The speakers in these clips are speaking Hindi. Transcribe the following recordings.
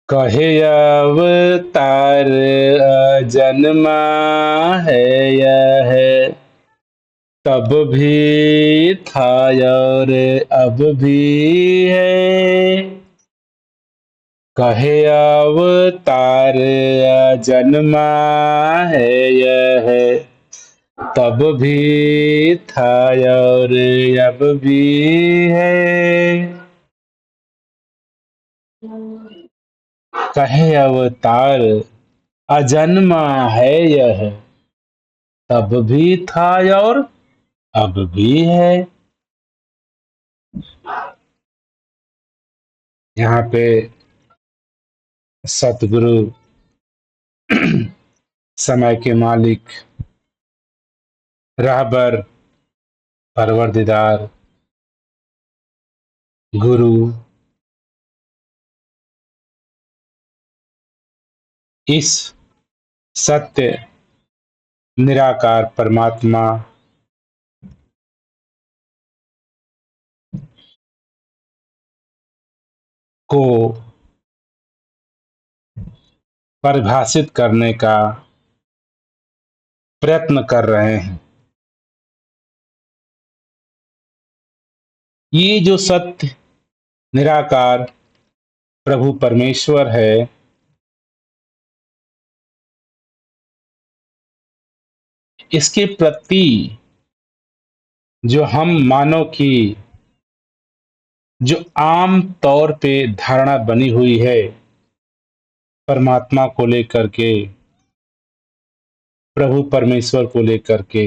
कहे अवतार अजन्मा है यह, तब भी था और अब भी है। कहे अवतार अजन्मा है यह, तब भी था और अब भी है। कहे अवतार अजन्मा है यह, तब भी था और अब भी है। यहाँ पे सतगुरु समय के मालिक रहबर परवरदिगार गुरु इस सत्य निराकार परमात्मा को परिभाषित करने का प्रयत्न कर रहे हैं। ये जो सत्य निराकार प्रभु परमेश्वर है, इसके प्रति जो हम मानव की जो आम तौर पे धारणा बनी हुई है परमात्मा को लेकर के, प्रभु परमेश्वर को लेकर के,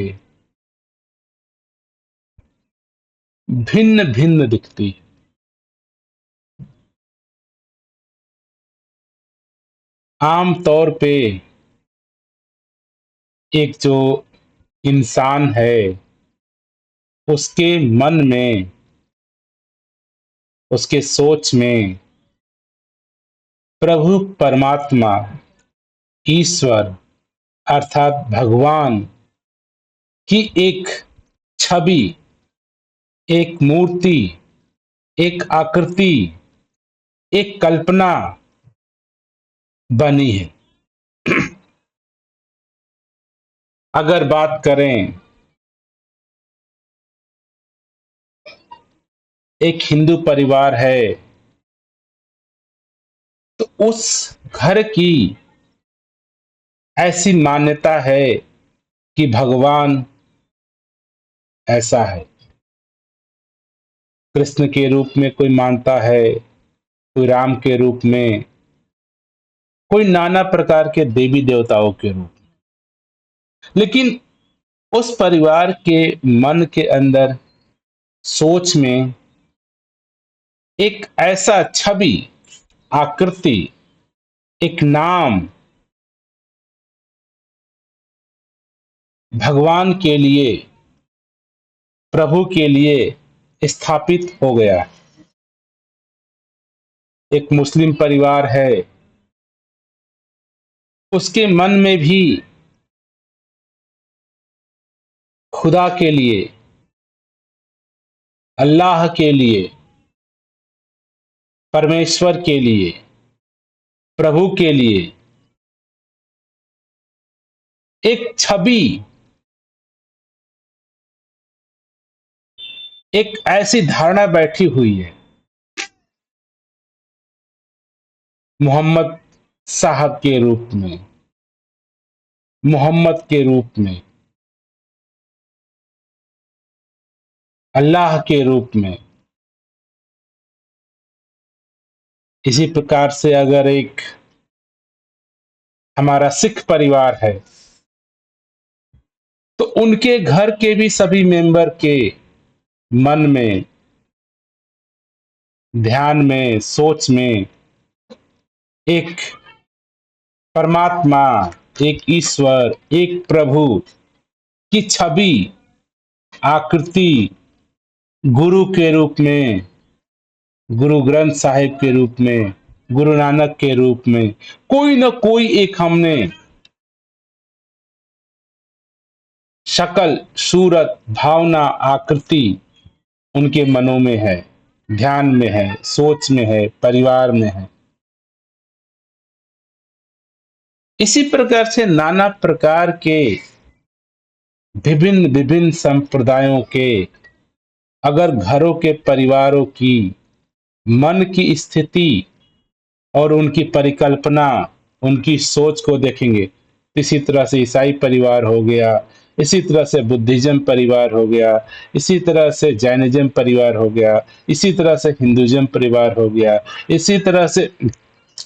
भिन्न भिन्न दिखती है। आम तौर पे एक जो इंसान है उसके मन में, उसके सोच में प्रभु परमात्मा ईश्वर अर्थात भगवान की एक छवि, एक मूर्ति, एक आकृति, एक कल्पना बनी है। अगर बात करें एक हिंदू परिवार है तो उस घर की ऐसी मान्यता है कि भगवान ऐसा है। कृष्ण के रूप में कोई मानता है, कोई राम के रूप में, कोई नाना प्रकार के देवी देवताओं के रूप में। लेकिन उस परिवार के मन के अंदर, सोच में एक ऐसा छवि, आकृति, एक नाम भगवान के लिए, प्रभु के लिए स्थापित हो गया। एक मुस्लिम परिवार है, उसके मन में भी खुदा के लिए, अल्लाह के लिए, परमेश्वर के लिए, प्रभु के लिए एक छवि, एक ऐसी धारणा बैठी हुई है। मोहम्मद साहब के रूप में, मोहम्मद के रूप में, अल्लाह के रूप में। इसी प्रकार से अगर एक हमारा सिख परिवार है तो उनके घर के भी सभी मेंबर के मन में, ध्यान में, सोच में एक परमात्मा, एक ईश्वर, एक प्रभु की छवि, आकृति, गुरु के रूप में, गुरु ग्रंथ साहिब के रूप में, गुरु नानक के रूप में, कोई ना कोई एक हमने शक्ल, सूरत, भावना, आकृति उनके मनों में है, ध्यान में है, सोच में है, परिवार में है। इसी प्रकार से नाना प्रकार के विभिन्न विभिन्न संप्रदायों के अगर घरों के परिवारों की मन की स्थिति और उनकी परिकल्पना, उनकी सोच को देखेंगे, इसी तरह से ईसाई परिवार हो गया, इसी तरह से बुद्धिज्म परिवार हो गया, इसी तरह से जैनिज्म परिवार हो गया, इसी तरह से हिंदुइज्म परिवार हो गया, इसी तरह से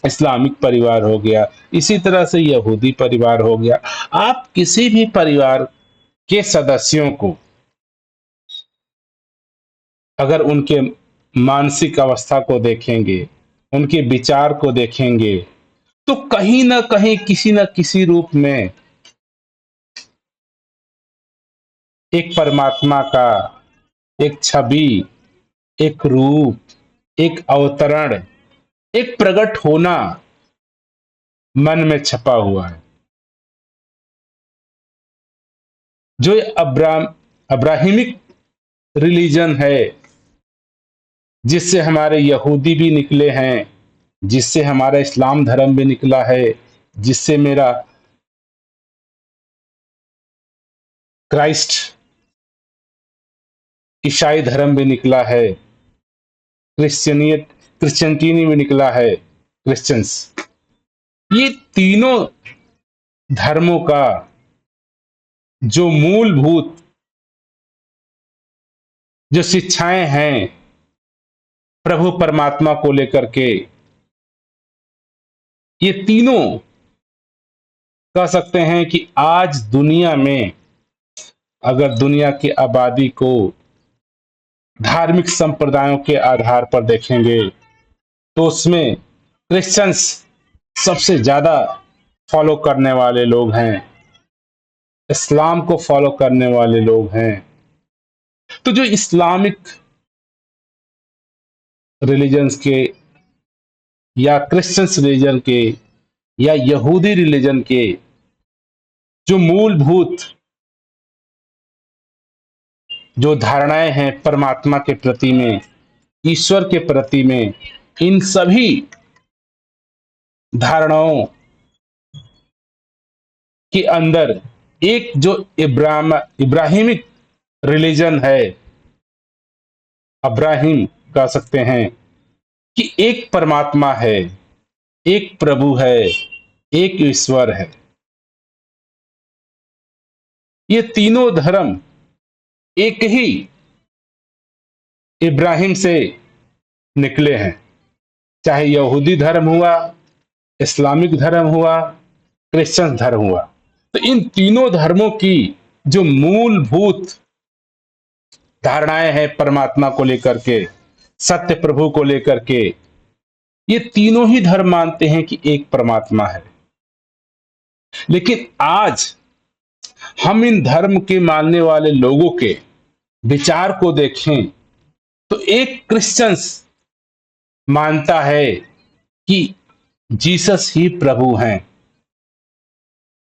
इस्लामिक परिवार हो गया, इसी तरह से यहूदी परिवार हो गया। आप किसी भी परिवार के सदस्यों को अगर उनके मानसिक अवस्था को देखेंगे, उनके विचार को देखेंगे, तो कहीं ना कहीं किसी न किसी रूप में एक परमात्मा का एक छवि, एक रूप, एक अवतरण, एक प्रकट होना मन में छपा हुआ है। जो अब्राहिमिक रिलीजन है, जिससे हमारे यहूदी भी निकले हैं, जिससे हमारा इस्लाम धर्म भी निकला है, जिससे मेरा क्राइस्ट ईसाई धर्म भी निकला है, क्रिश्चियनिटी भी निकला है, क्रिश्चियंस। ये तीनों धर्मों का जो मूलभूत जो शिक्षाएं हैं प्रभु परमात्मा को लेकर के, ये तीनों कह सकते हैं कि आज दुनिया में अगर दुनिया की आबादी को धार्मिक संप्रदायों के आधार पर देखेंगे तो उसमें क्रिश्चियंस सबसे ज्यादा फॉलो करने वाले लोग हैं, इस्लाम को फॉलो करने वाले लोग हैं। तो जो इस्लामिक रिलीजन्स के या क्रिश्चियंस रिलीजन के या यहूदी रिलीजन के जो मूलभूत जो धारणाएं हैं परमात्मा के प्रति में, ईश्वर के प्रति में, इन सभी धारणाओं के अंदर एक जो इब्राहिमिक रिलीजन है, अब्राहिम कह सकते हैं कि एक परमात्मा है, एक प्रभु है, एक ईश्वर है। ये तीनों धर्म एक ही इब्राहिम से निकले हैं, चाहे यहूदी धर्म हुआ, इस्लामिक धर्म हुआ, क्रिश्चियन धर्म हुआ। तो इन तीनों धर्मों की जो मूलभूत धारणाएं हैं परमात्मा को लेकर के, सत्य प्रभु को लेकर के, ये तीनों ही धर्म मानते हैं कि एक परमात्मा है। लेकिन आज हम इन धर्म के मानने वाले लोगों के विचार को देखें तो एक क्रिश्चियंस मानता है कि जीसस ही प्रभु हैं,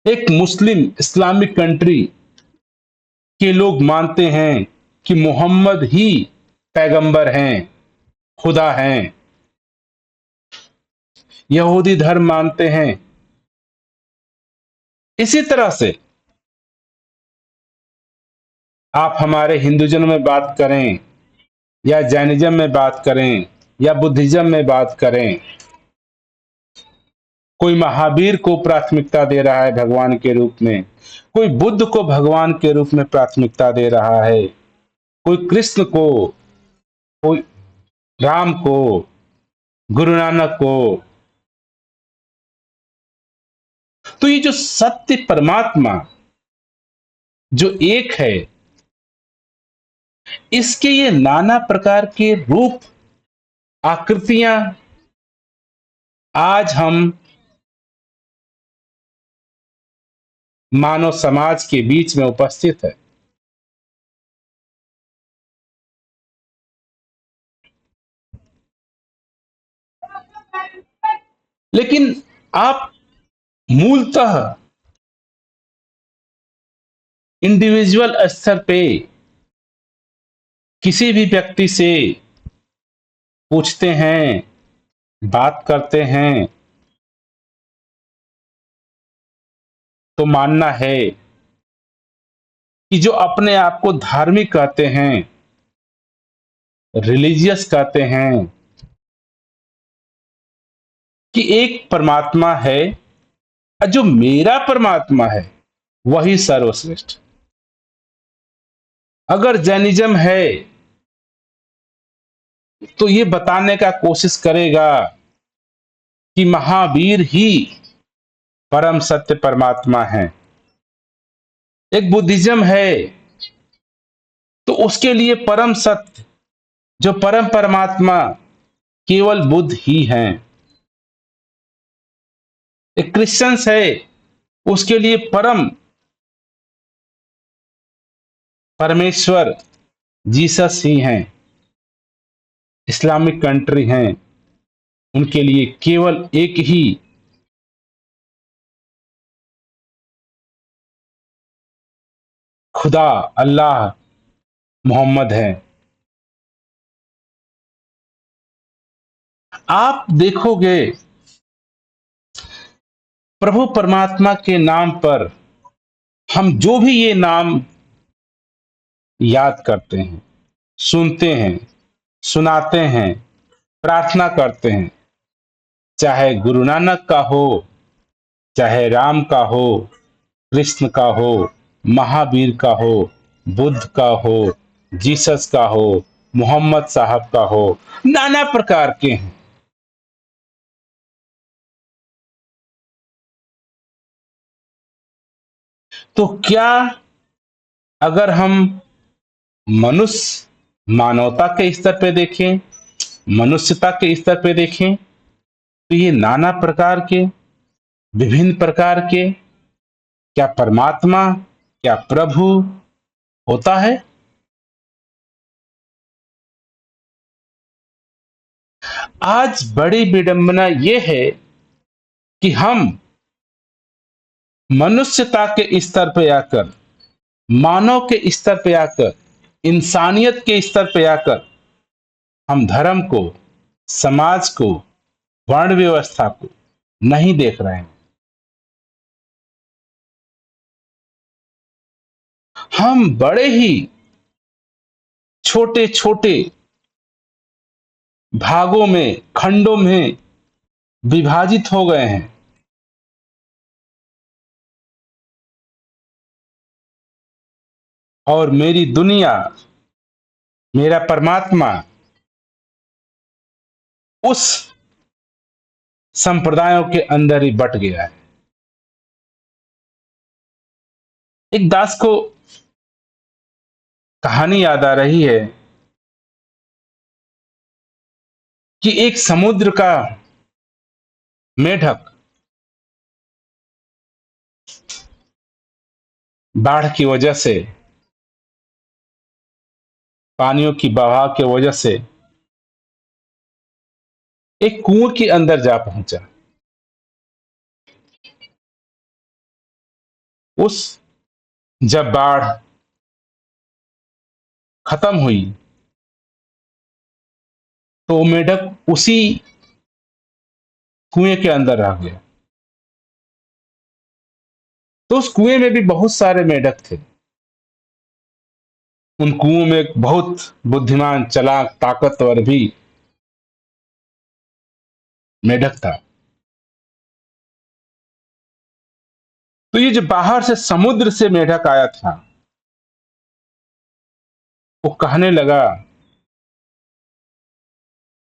एक मुस्लिम इस्लामिक कंट्री के लोग मानते हैं कि मोहम्मद ही पैगंबर हैं, खुदा हैं, यहूदी धर्म मानते हैं। इसी तरह से आप हमारे हिंदुइज्म में बात करें या जैनिज्म में बात करें या बुद्धिज्म में बात करें, कोई महावीर को प्राथमिकता दे रहा है भगवान के रूप में, कोई बुद्ध को भगवान के रूप में प्राथमिकता दे रहा है, कोई कृष्ण को, कोई राम को, गुरु नानक को। तो ये जो सत्य परमात्मा जो एक है, इसके ये नाना प्रकार के रूप, आकृतियां आज हम मानव समाज के बीच में उपस्थित है। लेकिन आप मूलतः इंडिविजुअल स्तर पे किसी भी व्यक्ति से पूछते हैं, बात करते हैं, तो मानना है कि जो अपने आप को धार्मिक कहते हैं, रिलीजियस कहते हैं, कि एक परमात्मा है और जो मेरा परमात्मा है वही सर्वश्रेष्ठ। अगर जैनिज्म है तो ये बताने का कोशिश करेगा कि महावीर ही परम सत्य परमात्मा है। एक बुद्धिज्म है तो उसके लिए परम सत्य, जो परम परमात्मा केवल बुद्ध ही हैं। एक क्रिश्चियंस है, उसके लिए परम परमेश्वर जीसस ही हैं। इस्लामिक कंट्री हैं, उनके लिए केवल एक ही खुदा, अल्लाह, मोहम्मद है। आप देखोगे प्रभु परमात्मा के नाम पर हम जो भी ये नाम याद करते हैं, सुनते हैं, सुनाते हैं, प्रार्थना करते हैं, चाहे गुरु नानक का हो, चाहे राम का हो, कृष्ण का हो, महावीर का हो, बुद्ध का हो, जीसस का हो, मोहम्मद साहब का हो, नाना प्रकार के हैं। तो क्या अगर हम मनुष्य मानवता के स्तर पे देखें, मनुष्यता के स्तर पे देखें, तो ये नाना प्रकार के, विभिन्न प्रकार के क्या परमात्मा, क्या प्रभु होता है? आज बड़ी विडंबना ये है कि हम मनुष्यता के स्तर पे आकर, मानव के स्तर पे आकर, इंसानियत के स्तर पे आकर हम धर्म को, समाज को, वर्ण व्यवस्था को नहीं देख रहे हैं। हम बड़े ही छोटे छोटे भागों में, खंडों में विभाजित हो गए हैं। और मेरी दुनिया, मेरा परमात्मा उस संप्रदायों के अंदर ही बट गया है। एक दास को कहानी याद आ रही है कि एक समुद्र का मेढक बाढ़ की वजह से, पानियों की बहाव की वजह से एक कुएं के अंदर जा पहुंचा। उस जब बाढ़ खत्म हुई तो वो मेढक उसी कुएं के अंदर रह गया। तो उस कुएं में भी बहुत सारे मेढक थे। उन कुओं में एक बहुत बुद्धिमान, चालाक, ताकतवर भी मेढक था। तो ये जो बाहर से समुद्र से मेढक आया था, वो कहने लगा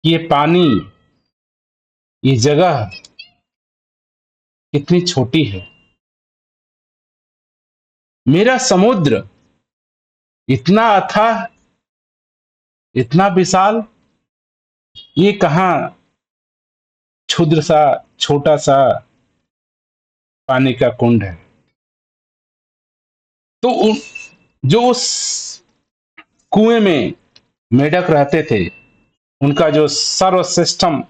कि ये पानी, ये जगह कितनी छोटी है। मेरा समुद्र इतना अथाह, इतना विशाल, ये कहाँ क्षुद्र सा, छोटा सा पानी का कुंड है। तो जो उस कुएं में मेढक रहते थे, उनका जो सर्वश्रेष्ठम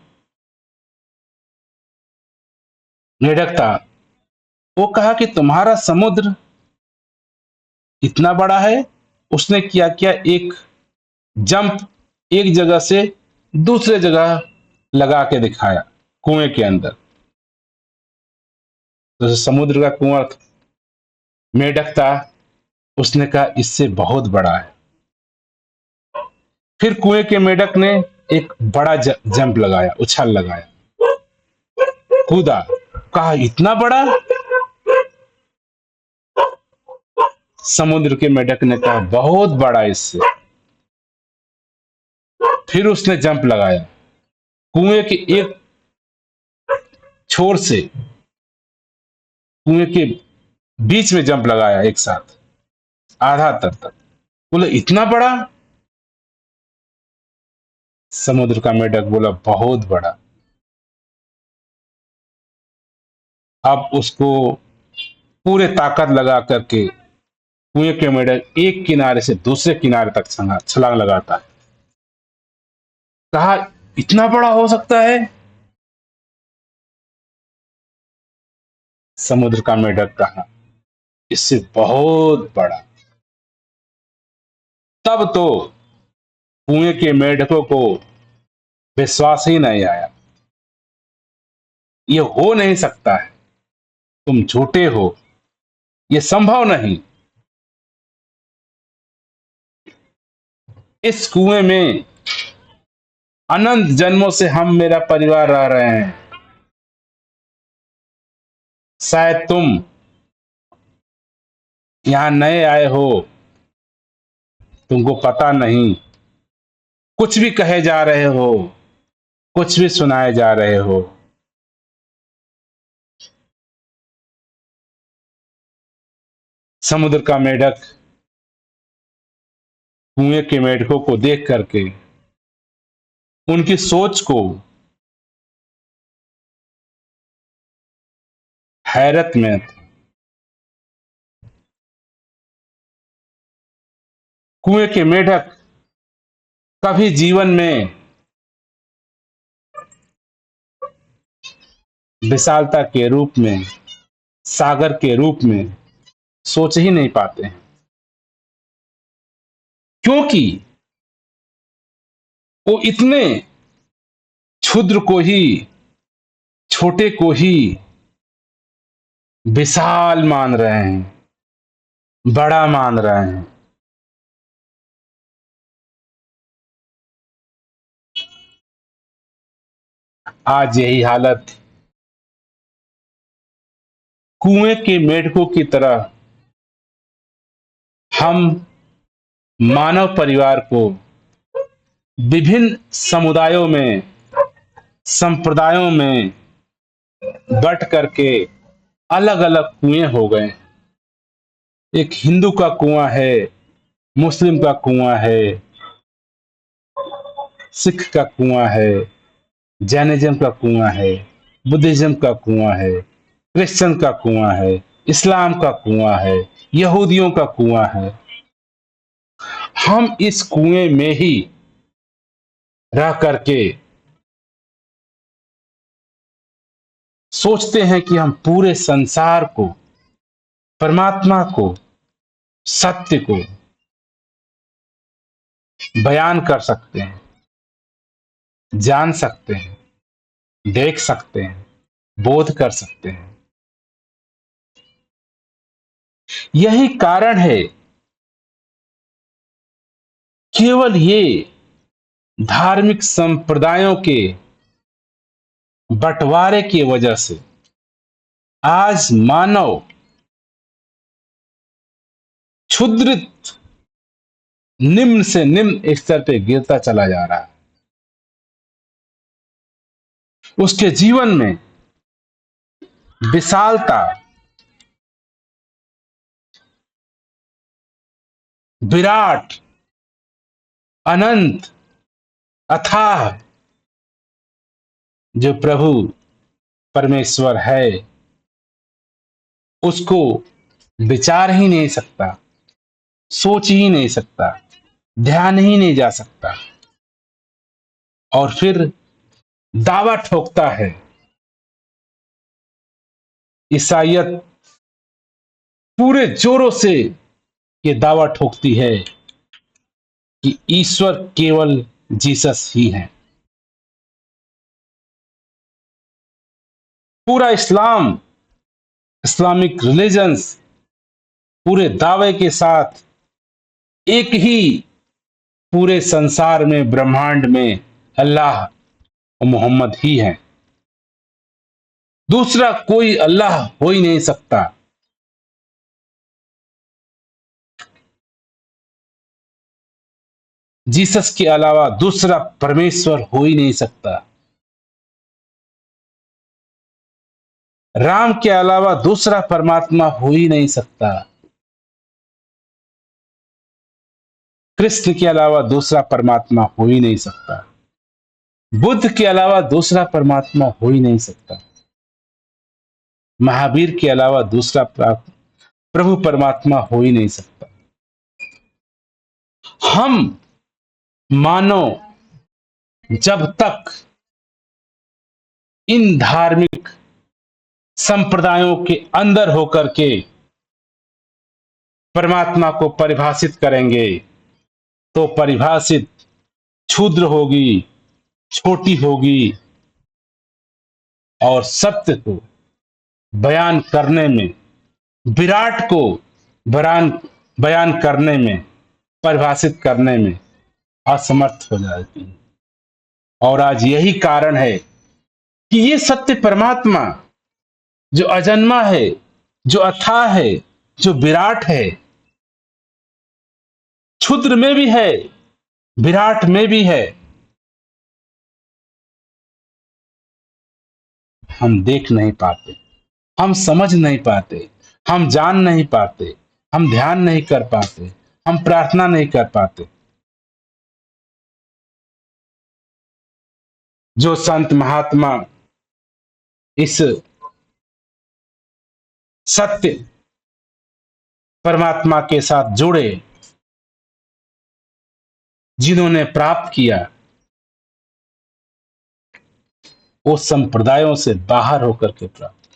मेढक था, वो कहा कि तुम्हारा समुद्र इतना बड़ा है। उसने क्या किया, एक जंप एक जगह से दूसरे जगह लगा के दिखाया कुएं के अंदर। तो समुद्र का कुआं मेढक था, उसने कहा इससे बहुत बड़ा है। फिर कुएं के मेढक ने एक बड़ा जंप लगाया, उछाल लगाया, कूदा, कहा इतना बड़ा। समुद्र के मेढक ने कहा बहुत बड़ा इससे। फिर उसने जंप लगाया, कुएं के एक छोर से कुएं के बीच में जंप लगाया एक साथ, आधा तक। बोले इतना बड़ा। समुद्र का मेढक बोला बहुत बड़ा। अब उसको पूरे ताकत लगा करके कुएं के मेढक एक किनारे से दूसरे किनारे तक छलांग लगाता है। कहा इतना बड़ा हो सकता है। समुद्र का मेढक कहा इससे बहुत बड़ा। तब तो कुएं के मेढकों को विश्वास ही नहीं आया। ये हो नहीं सकता है, तुम झूठे हो, ये संभव नहीं। इस कुएं में अनंत जन्मों से हम मेरा परिवार रह रहे हैं। शायद तुम यहां नए आए हो, तुमको पता नहीं, कुछ भी कहे जा रहे हो, कुछ भी सुनाए जा रहे हो। समुद्र का मेढक कुएं के मेढकों को देख करके उनकी सोच को हैरत में था। कुएं के मेढक कभी जीवन में विशालता के रूप में, सागर के रूप में सोच ही नहीं पाते हैं, क्योंकि वो इतने क्षुद्र को ही, छोटे को ही विशाल मान रहे हैं, बड़ा मान रहे हैं। आज यही हालत कुएं के मेढकों की तरह हम मानव परिवार को विभिन्न समुदायों में, संप्रदायों में बट करके अलग अलग कुएं हो गए। एक हिंदू का कुआं है, मुस्लिम का कुआं है, सिख का कुआं है, जैनिज्म का कुआं है, बुद्धिज्म का कुआं है, क्रिश्चियन का कुआं है, इस्लाम का कुआं है, यहूदियों का कुआं है। हम इस कुएं में ही रह करके सोचते हैं कि हम पूरे संसार को, परमात्मा को, सत्य को बयान कर सकते हैं, जान सकते हैं, देख सकते हैं, बोध कर सकते हैं। यही कारण है, केवल ये धार्मिक संप्रदायों के बंटवारे की वजह से आज मानव क्षुद्रित, निम्न से निम्न स्तर पे गिरता चला जा रहा है। उसके जीवन में विशालता, विराट, अनंत, अथाह जो प्रभु परमेश्वर है, उसको विचार ही नहीं सकता, सोच ही नहीं सकता, ध्यान ही नहीं जा सकता। और फिर दावा ठोकता है, ईसाइयत पूरे जोरों से ये दावा ठोकती है कि ईश्वर केवल जीसस ही है। पूरा इस्लाम, इस्लामिक रिलीजन्स पूरे दावे के साथ एक ही पूरे संसार में, ब्रह्मांड में अल्लाह और मोहम्मद ही है। दूसरा कोई अल्लाह हो ही नहीं सकता। जीसस के अलावा दूसरा परमेश्वर हो ही नहीं सकता। राम के अलावा दूसरा परमात्मा हो ही नहीं सकता। कृष्ण के अलावा दूसरा परमात्मा हो ही नहीं सकता। बुद्ध के अलावा दूसरा परमात्मा हो ही नहीं सकता। महावीर के अलावा दूसरा प्रभु परमात्मा हो ही नहीं सकता। हम मानो जब तक इन धार्मिक संप्रदायों के अंदर होकर के परमात्मा को परिभाषित करेंगे तो परिभाषित क्षुद्र होगी, छोटी होगी, और सत्य को बयान करने में, विराट को बयान बयान करने में, परिभाषित करने में असमर्थ हो जाती है। और आज यही कारण है कि ये सत्य परमात्मा जो अजन्मा है, जो अथाह है, जो विराट है, क्षुद्र में भी है, विराट में भी है, हम देख नहीं पाते, हम समझ नहीं पाते, हम जान नहीं पाते, हम ध्यान नहीं कर पाते, हम प्रार्थना नहीं कर पाते। जो संत महात्मा इस सत्य परमात्मा के साथ जुड़े, जिन्होंने प्राप्त किया, वो संप्रदायों से बाहर होकर के प्राप्त।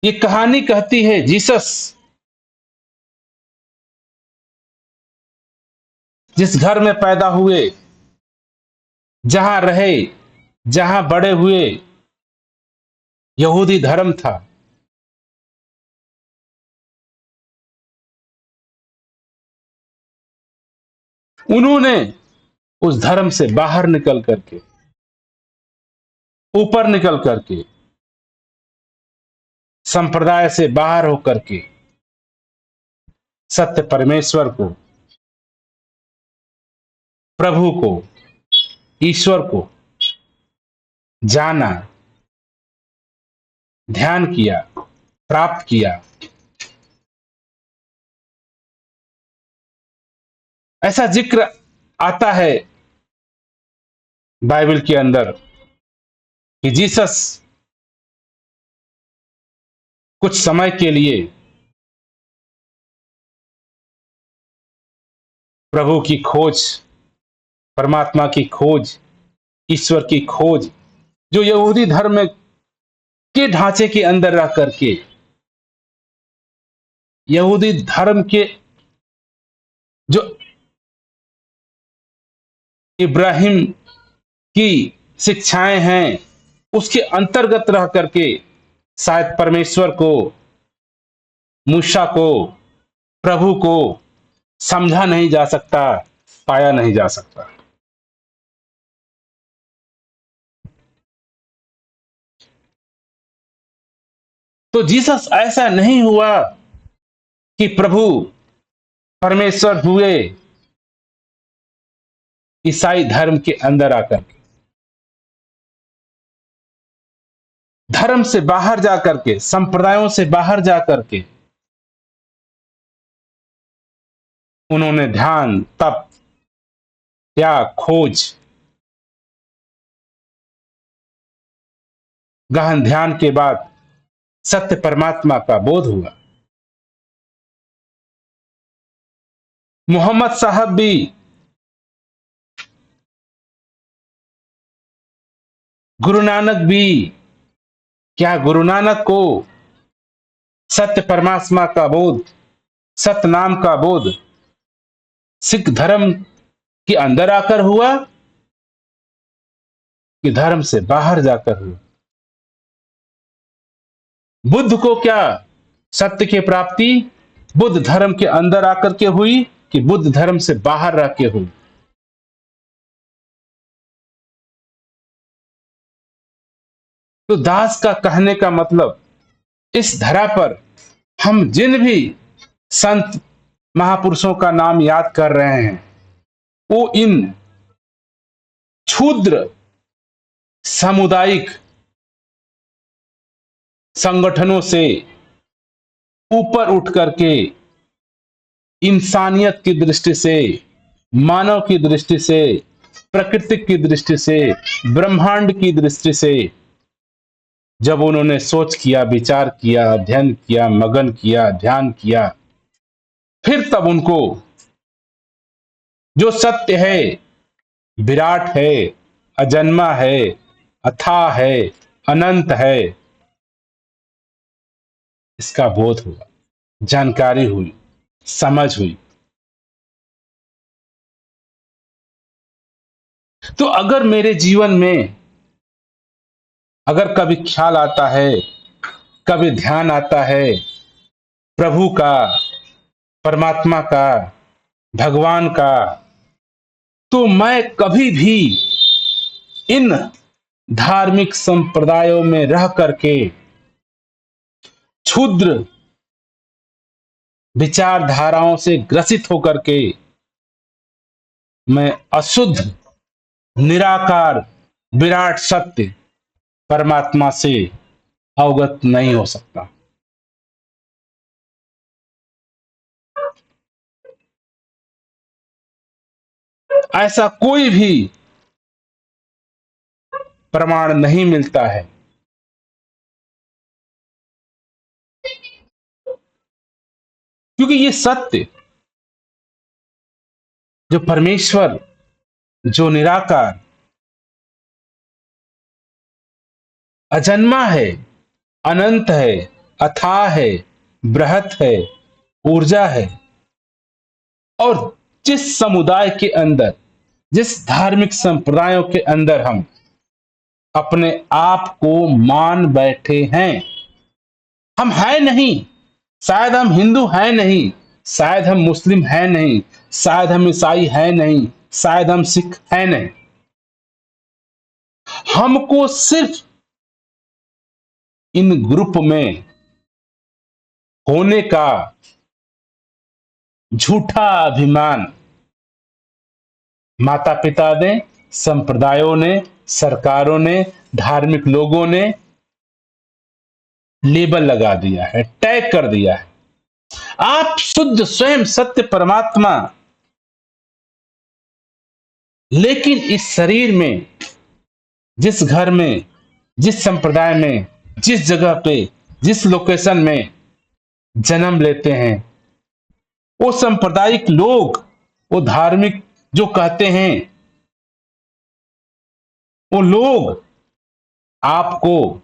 ये कहानी कहती है जीसस जिस घर में पैदा हुए, जहां रहे, जहां बड़े हुए, यहूदी धर्म था। उन्होंने उस धर्म से बाहर निकल करके, ऊपर निकल करके, संप्रदाय से बाहर होकर के सत्य परमेश्वर को, प्रभु को, ईश्वर को जाना, ध्यान किया, प्राप्त किया। ऐसा जिक्र आता है बाइबल के अंदर कि जीसस कुछ समय के लिए प्रभु की खोज, परमात्मा की खोज, ईश्वर की खोज, जो यहूदी धर्म के ढांचे के अंदर रह करके, यहूदी धर्म के जो इब्राहिम की शिक्षाएं हैं, उसके अंतर्गत रह करके शायद परमेश्वर को, मूसा को, प्रभु को समझा नहीं जा सकता, पाया नहीं जा सकता। तो जीसस ऐसा नहीं हुआ कि प्रभु परमेश्वर हुए ईसाई धर्म के अंदर आकर के, धर्म से बाहर जाकर के, संप्रदायों से बाहर जाकर के उन्होंने ध्यान, तप, त्याग, खोज, गहन ध्यान के बाद सत्य परमात्मा का बोध हुआ। मोहम्मद साहब भी गुरु नानक भी, क्या गुरु नानक को सत्य परमात्मा का बोध, सत्य नाम का बोध सिख धर्म के अंदर आकर हुआ कि धर्म से बाहर जाकर हुआ? बुद्ध को क्या सत्य की प्राप्ति बुद्ध धर्म के अंदर आकर के हुई कि बुद्ध धर्म से बाहर रह के हुई? तो दास का कहने का मतलब, इस धरा पर हम जिन भी संत महापुरुषों का नाम याद कर रहे हैं, वो इन क्षुद्र सामुदायिक संगठनों से ऊपर उठ करके इंसानियत की दृष्टि से, मानव की दृष्टि से, प्रकृति की दृष्टि से, ब्रह्मांड की दृष्टि से जब उन्होंने सोच किया, विचार किया, अध्ययन किया, मगन किया, ध्यान किया, फिर तब उनको जो सत्य है, विराट है, अजन्मा है, अथाह है, अनंत है, इसका बोध हुआ, जानकारी हुई, समझ हुई। तो अगर मेरे जीवन में अगर कभी ख्याल आता है, कभी ध्यान आता है प्रभु का, परमात्मा का, भगवान का, तो मैं कभी भी इन धार्मिक संप्रदायों में रह करके क्षुद्र विचारधाराओं से ग्रसित होकर के मैं अशुद्ध निराकार विराट सत्य परमात्मा से अवगत नहीं हो सकता। ऐसा कोई भी प्रमाण नहीं मिलता है। क्योंकि ये सत्य, जो परमेश्वर, जो निराकार, अजन्मा है, अनंत है, अथाह है, बृहत है, ऊर्जा है, और जिस समुदाय के अंदर, जिस धार्मिक संप्रदायों के अंदर हम अपने आप को मान बैठे हैं, हम हैं नहीं, शायद हम हिंदू हैं नहीं, शायद हम मुस्लिम हैं नहीं, शायद हम ईसाई हैं नहीं, शायद हम सिख हैं नहीं, हमको सिर्फ इन ग्रुप में होने का झूठा अभिमान माता पिता ने, संप्रदायों ने, सरकारों ने, धार्मिक लोगों ने लेबल लगा दिया है, टैग कर दिया है। आप शुद्ध स्वयं सत्य परमात्मा, लेकिन इस शरीर में, जिस घर में, जिस संप्रदाय में, जिस जगह पे, जिस लोकेशन में जन्म लेते हैं, वो सांप्रदायिक लोग, वो धार्मिक जो कहते हैं, वो लोग आपको,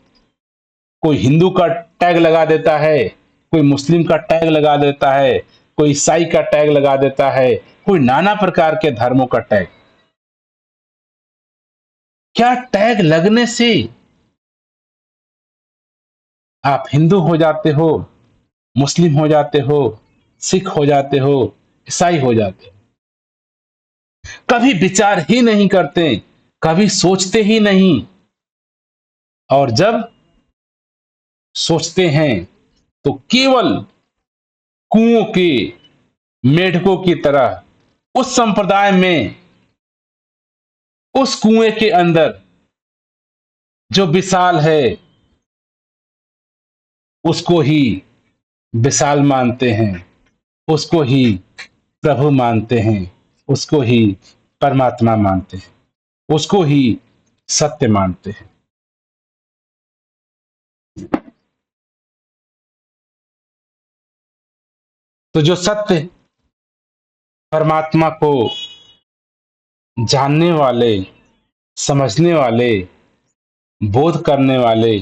कोई हिंदू का टैग लगा देता है, कोई मुस्लिम का टैग लगा देता है, कोई ईसाई का टैग लगा देता है, कोई नाना प्रकार के धर्मों का टैग। क्या टैग लगने से आप हिंदू हो जाते हो, मुस्लिम हो जाते हो, सिख हो जाते हो, ईसाई हो जाते हो? कभी विचार ही नहीं करते, कभी सोचते ही नहीं, और जब सोचते हैं तो केवल कुओं के मेढकों की तरह उस संप्रदाय में, उस कुएं के अंदर जो विशाल है, उसको ही विशाल मानते हैं, उसको ही प्रभु मानते हैं, उसको ही परमात्मा मानते हैं, उसको ही सत्य मानते हैं। तो जो सत्य परमात्मा को जानने वाले, समझने वाले, बोध करने वाले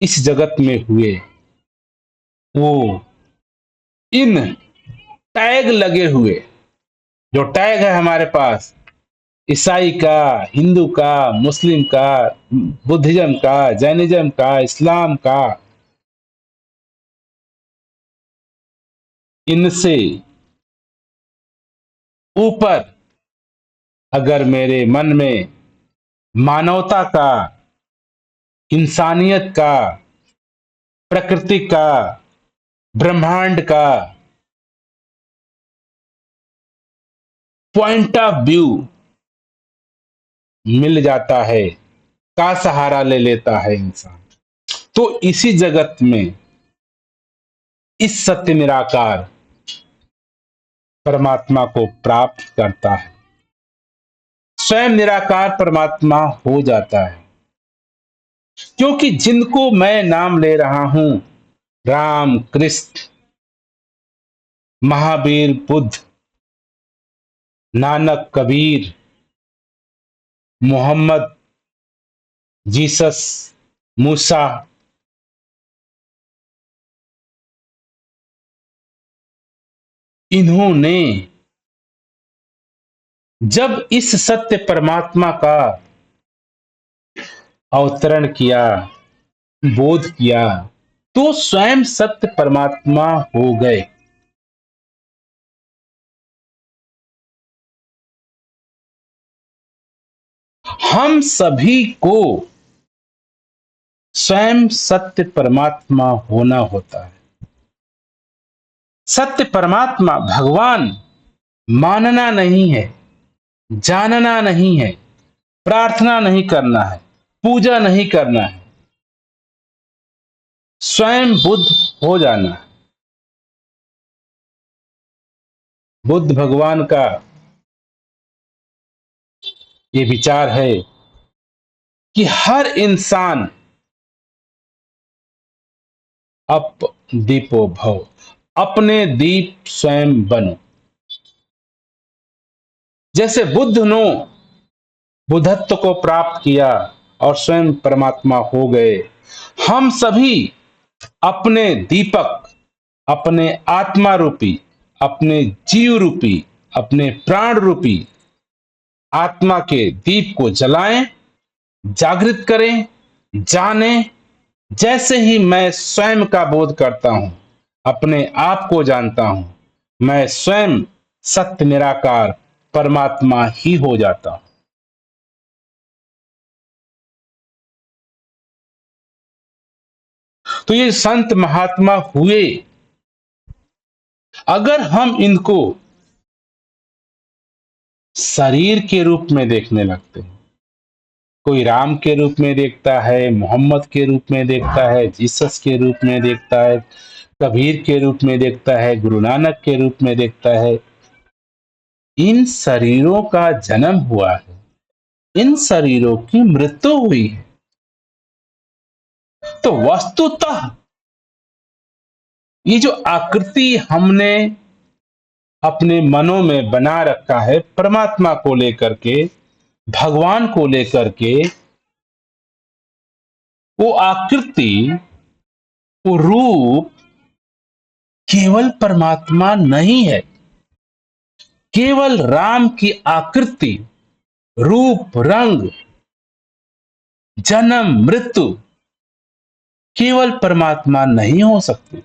इस जगत में हुए, वो इन टैग लगे हुए, जो टैग है हमारे पास, ईसाई का, हिंदू का, मुस्लिम का, बुद्धिज्म का, जैनिज्म का, इस्लाम का, इनसे ऊपर अगर मेरे मन में मानवता का, इंसानियत का, प्रकृति का, ब्रह्मांड का पॉइंट ऑफ व्यू मिल जाता है, का सहारा ले लेता है इंसान, तो इसी जगत में इस सत्य निराकार परमात्मा को प्राप्त करता है, स्वयं निराकार परमात्मा हो जाता है। क्योंकि जिनको मैं नाम ले रहा हूं, राम, कृष्ण, महावीर, बुद्ध, नानक, कबीर, मोहम्मद, जीसस, मूसा, इन्होंने जब इस सत्य परमात्मा का अवतरण किया, बोध किया, तो स्वयं सत्य परमात्मा हो गए। हम सभी को स्वयं सत्य परमात्मा होना होता है। सत्य परमात्मा भगवान मानना नहीं है, जानना नहीं है, प्रार्थना नहीं करना है, पूजा नहीं करना है, स्वयं बुद्ध हो जाना है। बुद्ध भगवान का ये विचार है कि हर इंसान अप दीपो भव, अपने दीप स्वयं बनो। जैसे बुद्ध ने बुद्धत्व को प्राप्त किया और स्वयं परमात्मा हो गए, हम सभी अपने दीपक, अपने आत्मा रूपी, अपने जीव रूपी, अपने प्राण रूपी आत्मा के दीप को जलाएं, जागृत करें, जानें। जैसे ही मैं स्वयं का बोध करता हूं, अपने आप को जानता हूं, मैं स्वयं सत्य निराकार परमात्मा ही हो जाता हूं। तो ये संत महात्मा हुए, अगर हम इनको शरीर के रूप में देखने लगते हैं, कोई राम के रूप में देखता है, मोहम्मद के रूप में देखता है, जीसस के रूप में देखता है, कबीर के रूप में देखता है, गुरु नानक के रूप में देखता है, इन शरीरों का जन्म हुआ है, इन शरीरों की मृत्यु हुई है। तो वस्तुतः ये जो आकृति हमने अपने मनों में बना रखा है परमात्मा को लेकर के, भगवान को लेकर के, वो आकृति, वो रूप केवल परमात्मा नहीं है। केवल राम की आकृति, रूप, रंग, जन्म, मृत्यु केवल परमात्मा नहीं हो सकती।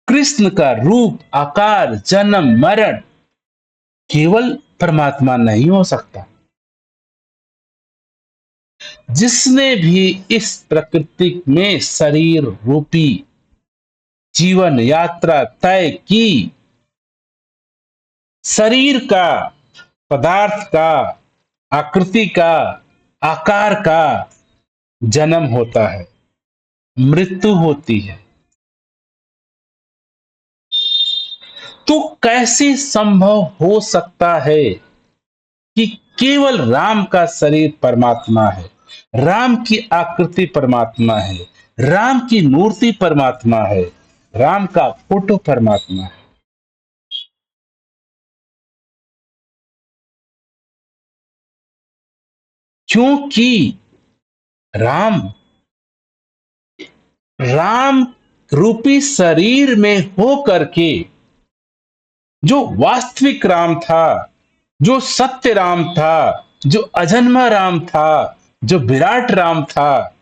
कृष्ण का रूप, आकार, जन्म, मरण केवल परमात्मा नहीं हो सकता। जिसने भी इस प्रकृति में शरीर रूपी जीवन यात्रा तय की, शरीर का, पदार्थ का, आकृति का, आकार का जन्म होता है, मृत्यु होती है। तो कैसे संभव हो सकता है कि केवल राम का शरीर परमात्मा है, राम की आकृति परमात्मा है, राम की मूर्ति परमात्मा है, राम का फोटो परमात्मा है? क्योंकि राम, राम रूपी शरीर में हो करके जो वास्तविक राम था, जो सत्य राम था, जो अजन्मा राम था, जो विराट राम था,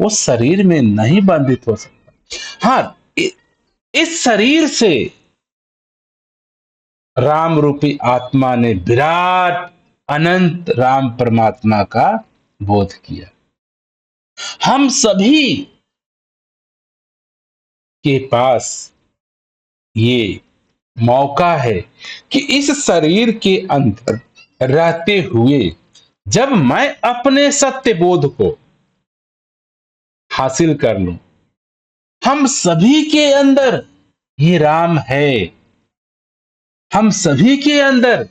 वो शरीर में नहीं बंधित हो सकता। हाँ, इस शरीर से राम रूपी आत्मा ने विराट अनंत राम परमात्मा का बोध किया। हम सभी के पास ये मौका है कि इस शरीर के अंदर रहते हुए जब मैं अपने सत्य बोध को हासिल कर लूं, हम सभी के अंदर ये राम है, हम सभी के अंदर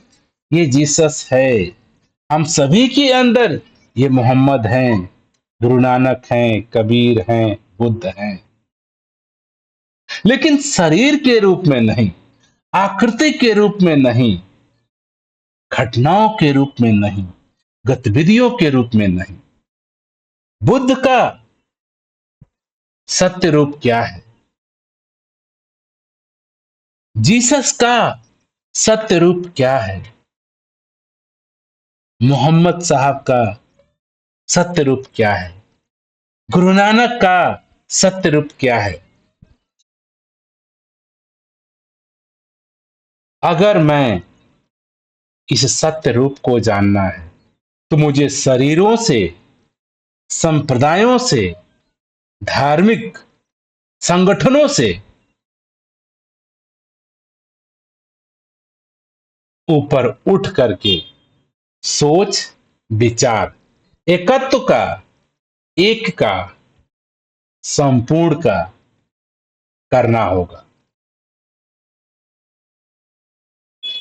ये जीसस है, हम सभी के अंदर ये मोहम्मद हैं, गुरु नानक हैं, कबीर हैं, बुद्ध हैं, लेकिन शरीर के रूप में नहीं, आकृति के रूप में नहीं, घटनाओं के रूप में नहीं, गतिविधियों के रूप में नहीं। बुद्ध का सत्य रूप क्या है? जीसस का सत्य रूप क्या है? मोहम्मद साहब का सत्य रूप क्या है? गुरु नानक का सत्य रूप क्या है? अगर मैं इस सत्य रूप को जानना है तो मुझे शरीरों से, संप्रदायों से, धार्मिक संगठनों से ऊपर उठ करके सोच विचार, एकत्व का, एक का, संपूर्ण का करना होगा।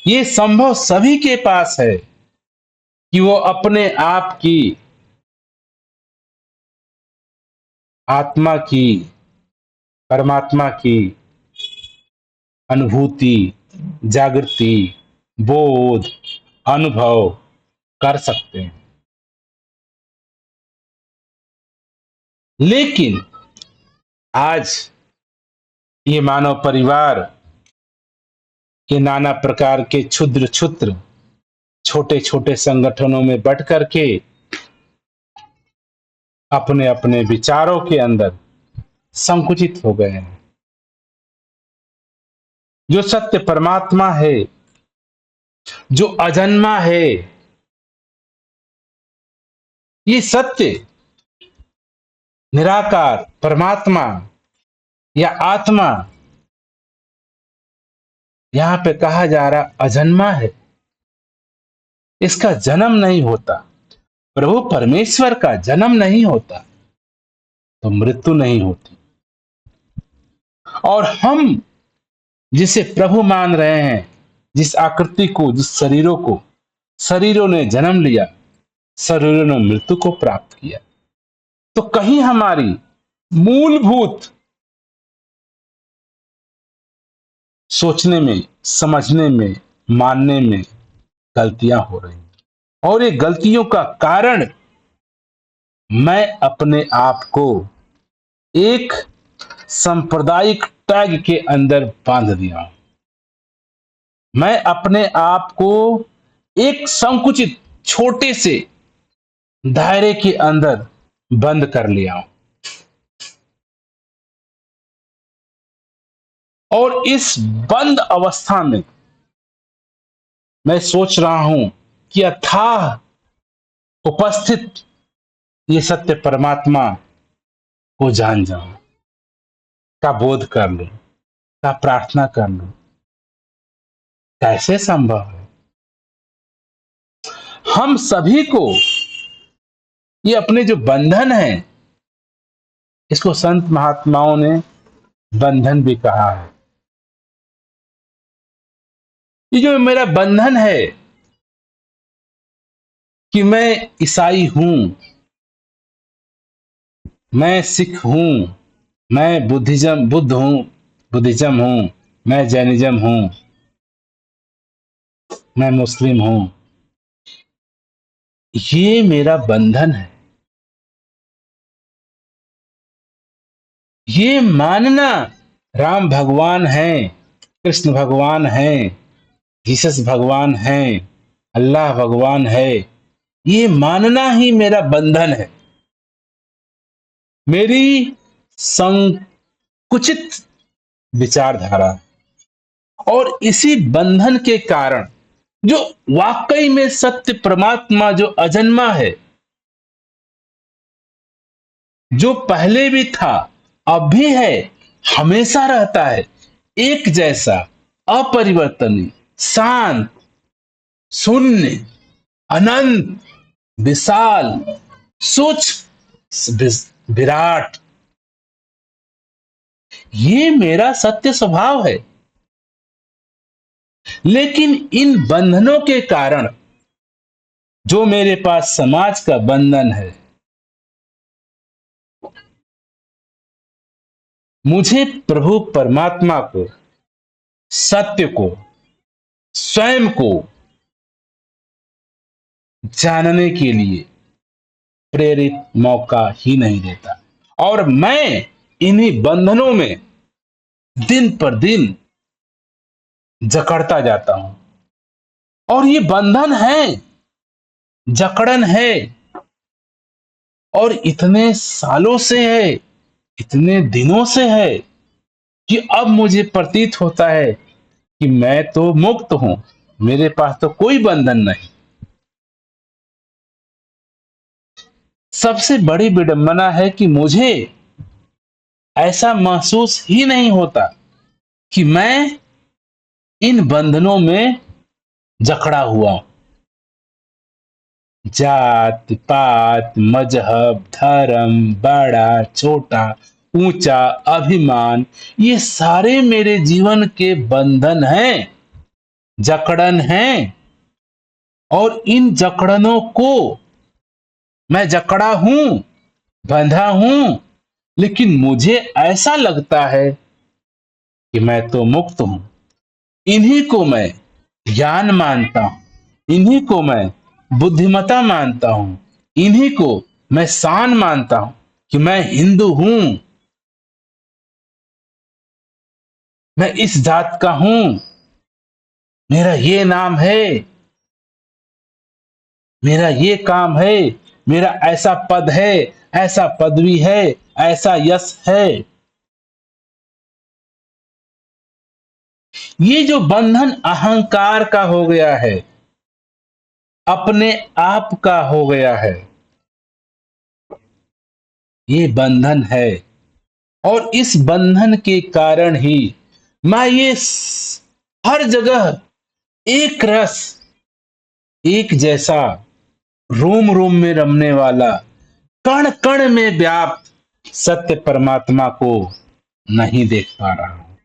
ये संभव सभी के पास है कि वो अपने आप की आत्मा की, परमात्मा की अनुभूति, जागृति, बोध, अनुभव कर सकते हैं। लेकिन आज ये मानव परिवार के नाना प्रकार के क्षुद्र क्षुद्र छोटे छोटे संगठनों में बट करके अपने अपने विचारों के अंदर संकुचित हो गए हैं। जो सत्य परमात्मा है, जो अजन्मा है, ये सत्य निराकार परमात्मा या आत्मा यहां पे कहा जा रहा अजन्मा है, इसका जन्म नहीं होता। प्रभु परमेश्वर का जन्म नहीं होता तो मृत्यु नहीं होती। और हम जिसे प्रभु मान रहे हैं, जिस आकृति को, जिस शरीरों को, शरीरों ने जन्म लिया, शरीरों ने मृत्यु को प्राप्त किया, तो कहीं हमारी मूलभूत सोचने में, समझने में, मानने में गलतियां हो रही हैं। और ये गलतियों का कारण मैं अपने आप को एक सांप्रदायिक टैग के अंदर बांध दिया हूं। मैं अपने आप को एक संकुचित छोटे से दायरे के अंदर बंद कर लिया हूं। और इस बंद अवस्था में मैं सोच रहा हूं कि अथाह उपस्थित ये सत्य परमात्मा को जान जाऊं, का बोध कर लूं, का प्रार्थना कर लूं। कैसे संभव है? हम सभी को ये अपने जो बंधन है, इसको संत महात्माओं ने बंधन भी कहा है। ये जो मेरा बंधन है कि मैं ईसाई हूं, मैं सिख हूं, मैं बुद्ध हूं, बुद्धिज्म हूं, मैं जैनिज्म हूं, मैं मुस्लिम हूं, ये मेरा बंधन है। ये मानना राम भगवान हैं, कृष्ण भगवान हैं, जीसस भगवान हैं, अल्लाह भगवान है, ये मानना ही मेरा बंधन है। मेरी कुचित विचारधारा, और इसी बंधन के कारण जो वाकई में सत्य परमात्मा जो अजन्मा है, जो पहले भी था, अब भी है, हमेशा रहता है, एक जैसा, अपरिवर्तनीय, शांत, शून्य, अनंत, विशाल, सूक्ष्म, विराट, ये मेरा सत्य स्वभाव है। लेकिन इन बंधनों के कारण जो मेरे पास समाज का बंधन है, मुझे प्रभु परमात्मा को, सत्य को, स्वयं को जानने के लिए प्रेरित मौका ही नहीं देता, और मैं इन्हीं बंधनों में दिन पर दिन जकड़ता जाता हूं। और ये बंधन है, जकड़न है, और इतने सालों से है, इतने दिनों से है कि अब मुझे प्रतीत होता है कि मैं तो मुक्त हूं, मेरे पास तो कोई बंधन नहीं। सबसे बड़ी विडंबना है कि मुझे ऐसा महसूस ही नहीं होता कि मैं इन बंधनों में जकड़ा हुआ हूं। जात पात, मजहब, धर्म, बड़ा छोटा, ऊंचा, अभिमान, ये सारे मेरे जीवन के बंधन हैं, जकड़न हैं। और इन जकड़नों को मैं जकड़ा हूं, बंधा हूं, लेकिन मुझे ऐसा लगता है कि मैं तो मुक्त हूं। इन्हीं को मैं ज्ञान मानता हूं, इन्हीं को मैं बुद्धिमता मानता हूं, इन्हीं को मैं शान मानता हूं कि मैं हिंदू हूं, मैं इस जात का हूं, मेरा ये नाम है, मेरा ये काम है, मेरा ऐसा पद है, ऐसा पदवी है, ऐसा यश है। ये जो बंधन अहंकार का हो गया है, अपने आप का हो गया है, ये बंधन है। और इस बंधन के कारण ही मैं हर जगह एक रस, एक जैसा, रोम रोम में रमने वाला, कण कण में व्याप्त सत्य परमात्मा को नहीं देख पा रहा हूं।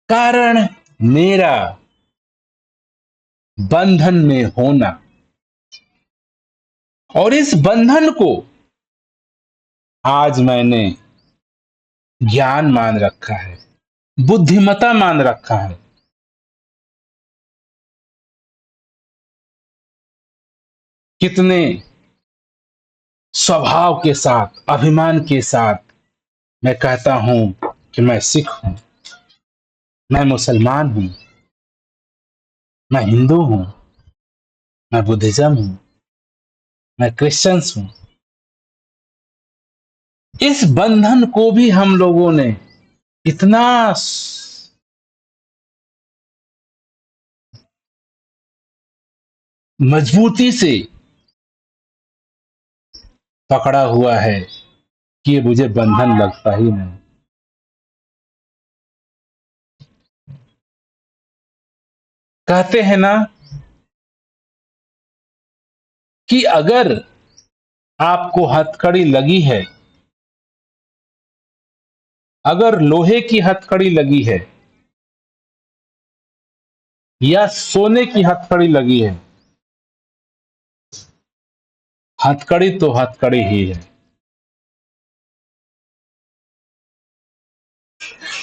कारण मेरा बंधन में होना, और इस बंधन को आज मैंने ज्ञान मान रखा है, बुद्धिमता मान रखा है। कितने स्वभाव के साथ, अभिमान के साथ मैं कहता हूं कि मैं सिख हूं, मैं मुसलमान हूं, मैं हिंदू हूं, मैं बुद्धिज्म हूं, मैं क्रिश्चियंस हूं। इस बंधन को भी हम लोगों ने इतना मजबूती से पकड़ा हुआ है कि ये मुझे बंधन लगता ही नहीं। कहते हैं ना कि अगर आपको हथकड़ी लगी है, अगर लोहे की हथकड़ी लगी है या सोने की हथकड़ी लगी है, हथकड़ी तो हथकड़ी ही है।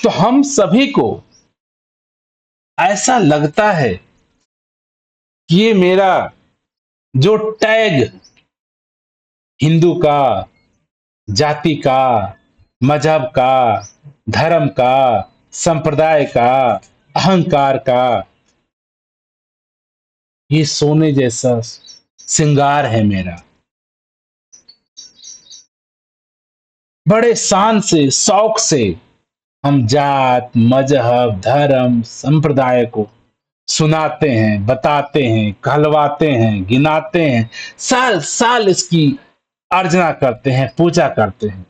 तो हम सभी को ऐसा लगता है कि ये मेरा जो टैग हिंदू का, जाति का, मजहब का, धर्म का, संप्रदाय का, अहंकार का, ये सोने जैसा श्रृंगार है मेरा। बड़े शान से, शौक से हम जात, मजहब, धर्म, संप्रदाय को सुनाते हैं, बताते हैं, कहलवाते हैं, गिनाते हैं, साल साल इसकी अर्चना करते हैं, पूजा करते हैं।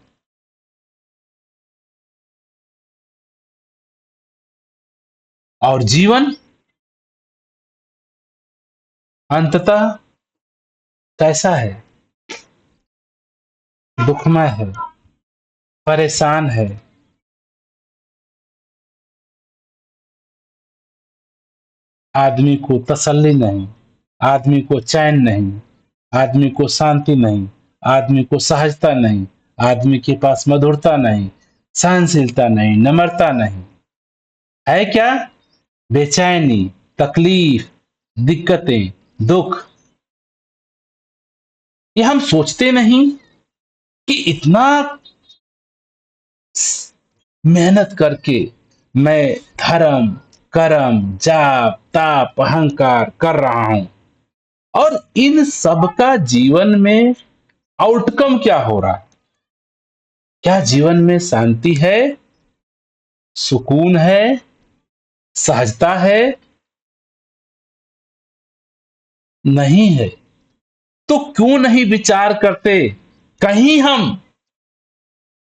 और जीवन अंततः कैसा है? दुखमय है, परेशान है। आदमी को तसल्ली नहीं, आदमी को चैन नहीं, आदमी को शांति नहीं, आदमी को सहजता नहीं, आदमी के पास मधुरता नहीं, सहनशीलता नहीं, नम्रता नहीं। है क्या? बेचैनी, तकलीफ, दिक्कतें, दुख। ये हम सोचते नहीं कि इतना मेहनत करके मैं धर्म, कर्म, जाप, ताप, अहंकार कर रहा हूं, और इन सब का जीवन में आउटकम क्या हो रहा है? क्या जीवन में शांति है, सुकून है, सहजता है? नहीं है। तो क्यों नहीं विचार करते कहीं हम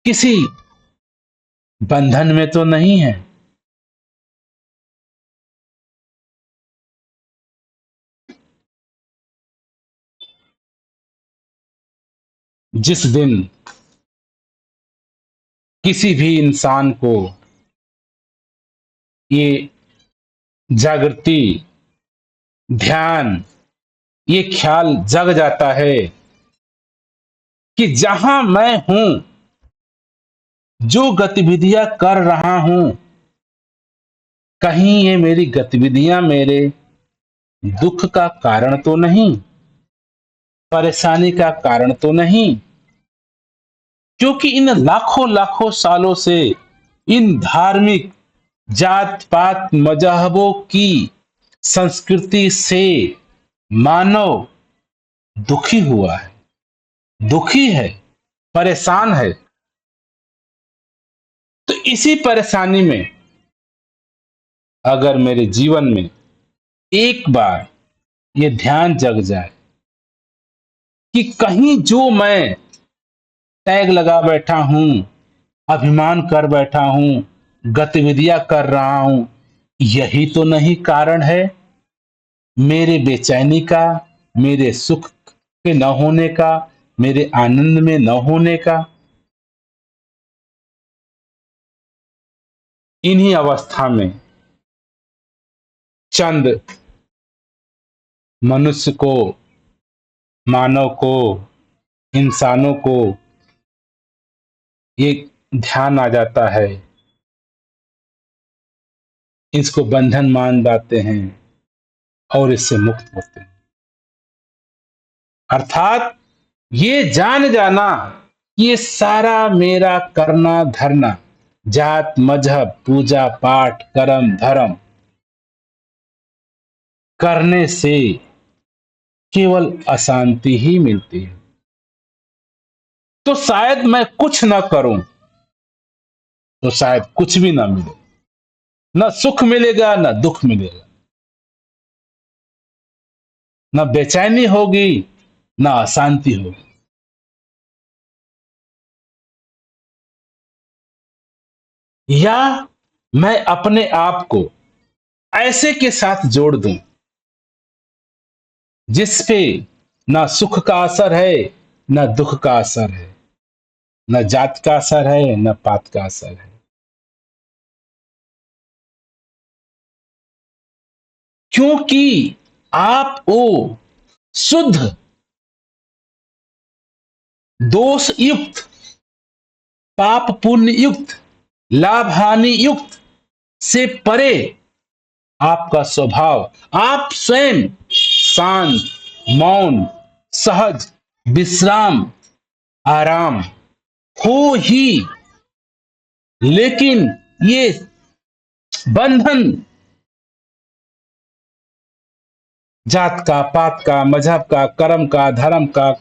किसी बंधन में तो नहीं है? जिस दिन किसी भी इंसान को ये जागृति, ध्यान, ये ख्याल जग जाता है कि जहां मैं हूं, जो गतिविधियां कर रहा हूं, कहीं ये मेरी गतिविधियां मेरे दुख का कारण तो नहीं, परेशानी का कारण तो नहीं? क्योंकि इन लाखों लाखों सालों से इन धार्मिक, जात पात, मजहबों की संस्कृति से मानव दुखी हुआ है, दुखी है, परेशान है। तो इसी परेशानी में अगर मेरे जीवन में एक बार ये ध्यान जग जाए कि कहीं जो मैं टैग लगा बैठा हूं, अभिमान कर बैठा हूं, गतिविधियां कर रहा हूं, यही तो नहीं कारण है मेरे बेचैनी का, मेरे सुख के न होने का, मेरे आनंद में न होने का? इन्हीं अवस्था में चंद मनुष्य को, मानव को, इंसानों को ये ध्यान आ जाता है, इसको बंधन मान जाते हैं और इससे मुक्त होते हैं। अर्थात ये जान जाना कि ये सारा मेरा करना धरना, जात, मजहब, पूजा पाठ, कर्म, धर्म करने से केवल अशांति ही मिलती है। तो शायद मैं कुछ ना करूं तो शायद कुछ भी ना मिले, ना सुख मिलेगा ना दुख मिलेगा, ना बेचैनी होगी ना अशांति होगी। या मैं अपने आप को ऐसे के साथ जोड़ दूं जिसपे ना सुख का असर है, ना दुख का असर है, न जात का असर है, न पात का असर है। क्योंकि आप वो शुद्ध, दोष युक्त, पाप पुण्य युक्त, लाभ हानि युक्त से परे आपका स्वभाव, आप स्वयं शांत, मौन, सहज, विश्राम, आराम हो ही। लेकिन ये बंधन जात का, पात का, मजहब का, कर्म का, धर्म का,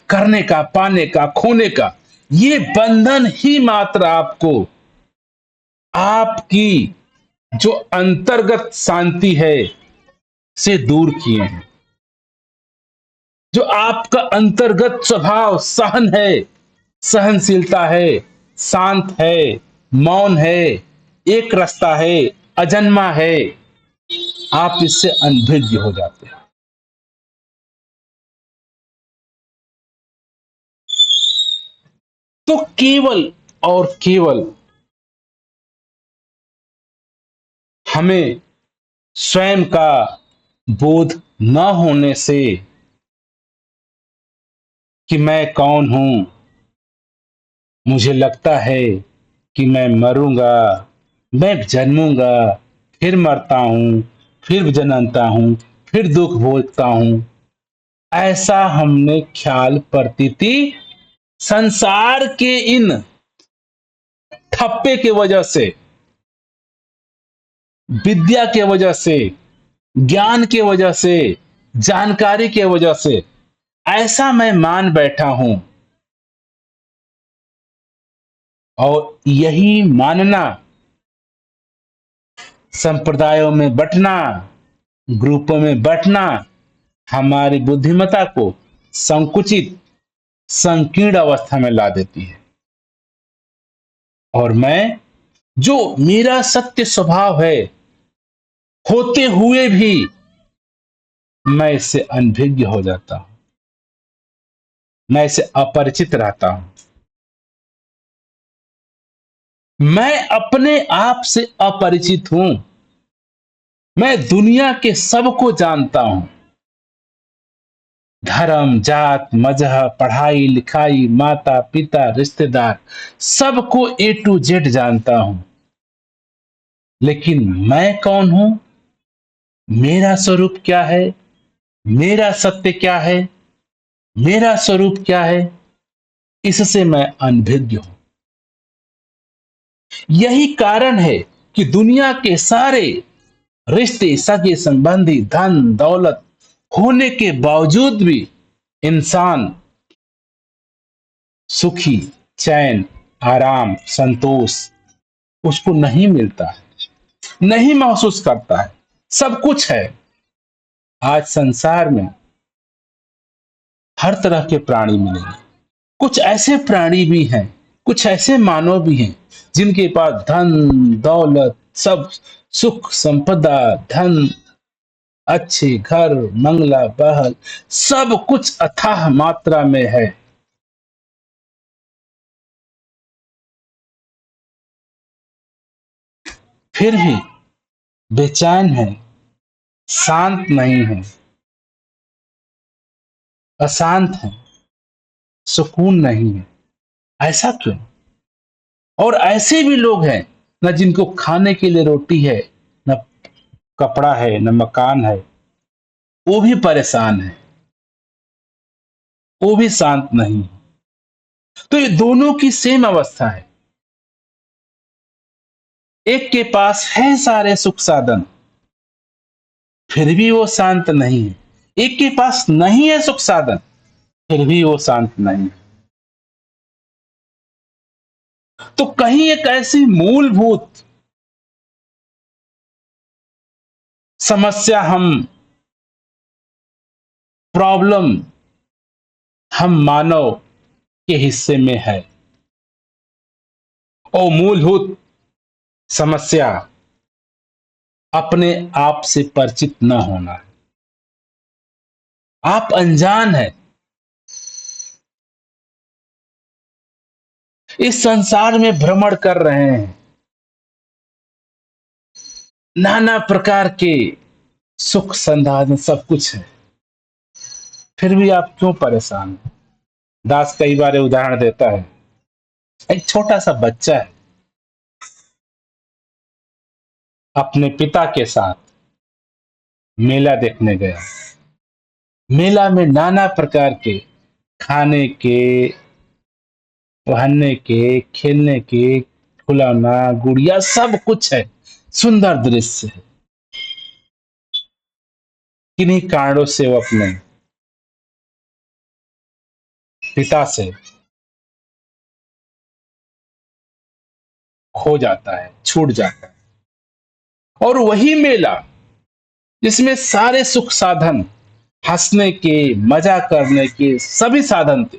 करने का, पाने का, खोने का, ये बंधन ही मात्र आपको आपकी जो अंतर्गत शांति है से दूर किए हैं। जो आपका अंतर्गत स्वभाव सहन है, सहनशीलता है, शांत है, मौन है, एक रास्ता है, अजन्मा है, आप इससे अनभिज्ञ हो जाते हैं। तो केवल और केवल हमें स्वयं का बोध न होने से कि मैं कौन हूं, मुझे लगता है कि मैं मरूंगा, मैं जन्मूंगा, फिर मरता हूं, फिर जन्मता हूं, फिर दुख भोगता हूं, ऐसा हमने ख्याल प्रतीति संसार के इन ठप्पे की वजह से, विद्या के वजह से, ज्ञान के वजह से, जानकारी के वजह से ऐसा मैं मान बैठा हूं। और यही मानना, संप्रदायों में बंटना, ग्रुपों में बंटना हमारी बुद्धिमत्ता को संकुचित, संकीर्ण अवस्था में ला देती है। और मैं, जो मेरा सत्य स्वभाव है, होते हुए भी मैं इससे अनभिज्ञ हो जाता हूं, मैं इससे अपरिचित रहता हूं। मैं अपने आप से अपरिचित हूं। मैं दुनिया के सबको जानता हूं। धर्म, जात, मजहब, पढ़ाई लिखाई, माता पिता, रिश्तेदार, सबको ए टू जेड जानता हूं। लेकिन मैं कौन हूं, मेरा स्वरूप क्या है, मेरा सत्य क्या है, मेरा स्वरूप क्या है, इससे मैं अनभिज्ञ हूं। यही कारण है कि दुनिया के सारे रिश्ते, सगे संबंधी, धन दौलत होने के बावजूद भी इंसान सुखी, चैन, आराम, संतोष उसको नहीं मिलता है, नहीं महसूस करता है। सब कुछ है। आज संसार में हर तरह के प्राणी मिलेंगे। कुछ ऐसे प्राणी भी हैं, कुछ ऐसे मानव भी हैं जिनके पास धन दौलत, सब सुख संपदा, धन, अच्छे घर, बंगला, महल, सब कुछ अथाह मात्रा में है, फिर भी बेचैन है, शांत नहीं है, अशांत है, सुकून नहीं है। ऐसा क्यों? और ऐसे भी लोग हैं न जिनको खाने के लिए रोटी है, न कपड़ा है, न मकान है, वो भी परेशान है, वो भी शांत नहीं है। तो ये दोनों की सेम अवस्था है। एक के पास है सारे सुख साधन, फिर भी वो शांत नहीं है। एक के पास नहीं है सुख साधन, फिर भी वो शांत नहीं है। तो कहीं एक ऐसी मूलभूत समस्या, हम प्रॉब्लम, हम मानव के हिस्से में है। और मूलभूत समस्या अपने आप से परिचित न होना है। आप अनजान है, इस संसार में भ्रमण कर रहे हैं, नाना प्रकार के सुख संसाधन सब कुछ है, फिर भी आप क्यों परेशान हैं? दास कई बार ये उदाहरण देता है। एक छोटा सा बच्चा है, अपने पिता के साथ मेला देखने गया। मेला में नाना प्रकार के खाने के, पहनने के, खेलने के, खिलौना, गुड़िया सब कुछ है, सुंदर दृश्य है। किन्हीं कारणों से वो अपने पिता से खो जाता है, छूट जाता है। और वही मेला जिसमें सारे सुख साधन, हंसने के, मजा करने के सभी साधन थे,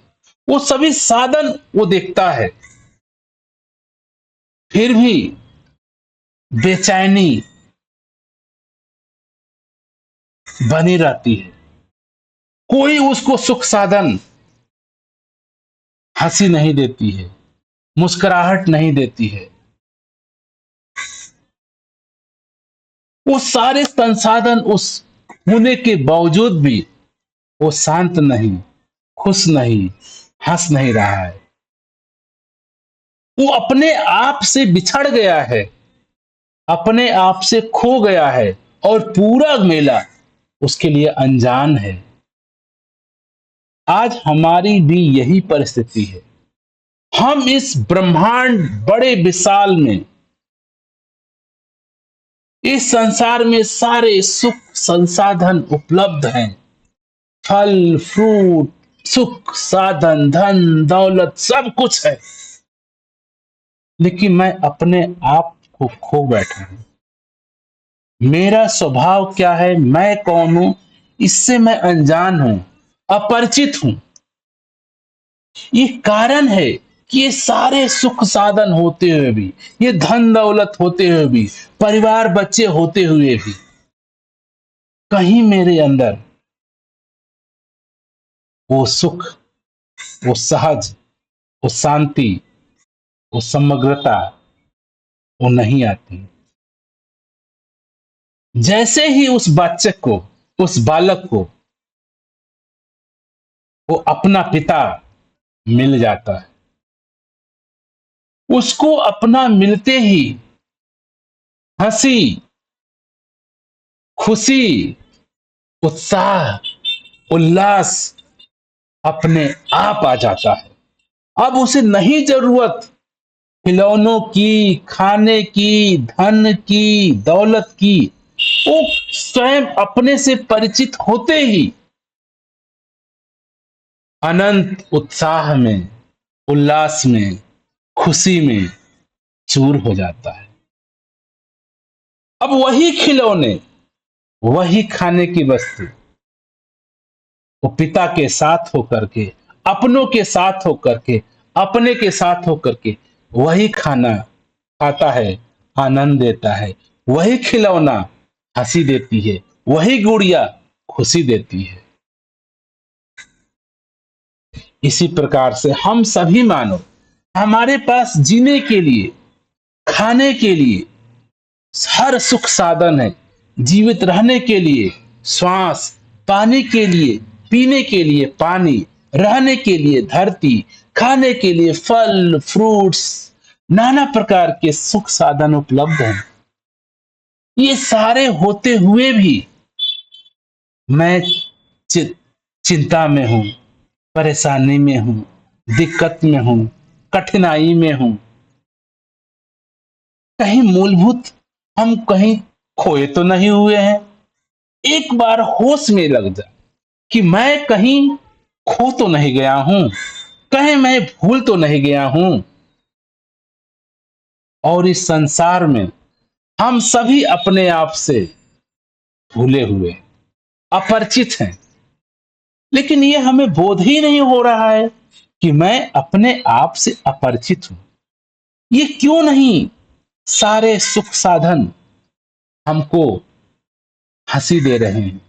वो सभी साधन वो देखता है, फिर भी बेचैनी बनी रहती है। कोई उसको सुख साधन, हंसी नहीं देती है, मुस्कुराहट नहीं देती है। वो सारे संसाधन उस होने के बावजूद भी वो शांत नहीं, खुश नहीं, हंस नहीं रहा है। वो अपने आप से बिछड़ गया है, अपने आप से खो गया है, और पूरा मेला उसके लिए अनजान है। आज हमारी भी यही परिस्थिति है। हम इस ब्रह्मांड बड़े विशाल में, इस संसार में सारे सुख संसाधन उपलब्ध हैं, फल फ्रूट, सुख साधन, धन दौलत सब कुछ है, लेकिन मैं अपने आप को खो बैठा हूं। मेरा स्वभाव क्या है, मैं कौन हूं, इससे मैं अनजान हूं, अपरिचित हूं। ये कारण है कि ये सारे सुख साधन होते हुए भी, ये धन दौलत होते हुए भी, परिवार बच्चे होते हुए भी, कहीं मेरे अंदर वो सुख, वो सहज, वो शांति, वो समग्रता वो नहीं आती। जैसे ही उस बच्चे को, उस बालक को वो अपना पिता मिल जाता है, उसको अपना मिलते ही हंसी, खुशी, उत्साह, उल्लास अपने आप आ जाता है। अब उसे नहीं जरूरत खिलौनों की, खाने की, धन की, दौलत की। वो स्वयं अपने से परिचित होते ही अनंत उत्साह में, उल्लास में, खुशी में चूर हो जाता है। अब वही खिलौने, वही खाने की वस्तु वो पिता के साथ होकर के, अपनों के साथ होकर के, अपने के साथ होकर के वही खाना खाता है, आनंद देता है। वही खिलौना हंसी देती है, वही गुड़िया खुशी देती है। इसी प्रकार से हम सभी मानव, हमारे पास जीने के लिए, खाने के लिए हर सुख साधन है, जीवित रहने के लिए श्वास, पानी के लिए, पीने के लिए पानी, रहने के लिए धरती, खाने के लिए फल फ्रूट्स, नाना प्रकार के सुख साधन उपलब्ध हैं। ये सारे होते हुए भी मैं चि, चिंता में हूं, परेशानी में हूं, दिक्कत में हूं, कठिनाई में हूं। कहीं मूलभूत हम कहीं खोए तो नहीं हुए हैं? एक बार होश में लग जा कि मैं कहीं खो तो नहीं गया हूं, कहीं मैं भूल तो नहीं गया हूं। और इस संसार में हम सभी अपने आप से भूले हुए, अपरिचित हैं, लेकिन ये हमें बोध ही नहीं हो रहा है कि मैं अपने आप से अपरिचित हूं। ये क्यों नहीं सारे सुख साधन हमको हंसी दे रहे हैं,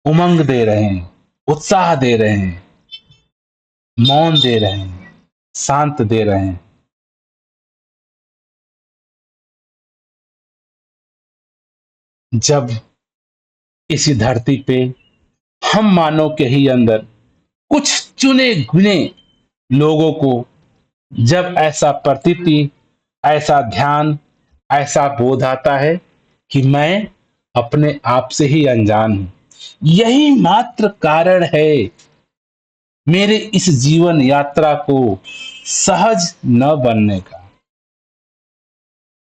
उमंग दे रहे हैं, उत्साह दे रहे हैं, मौन दे रहे हैं, शांत दे रहे हैं। जब इसी धरती पे हम मानव के ही अंदर कुछ चुने गुने लोगों को जब ऐसा प्रतीति, ऐसा ध्यान, ऐसा बोध आता है कि मैं अपने आप से ही अनजान हूं, यही मात्र कारण है मेरे इस जीवन यात्रा को सहज न बनने का।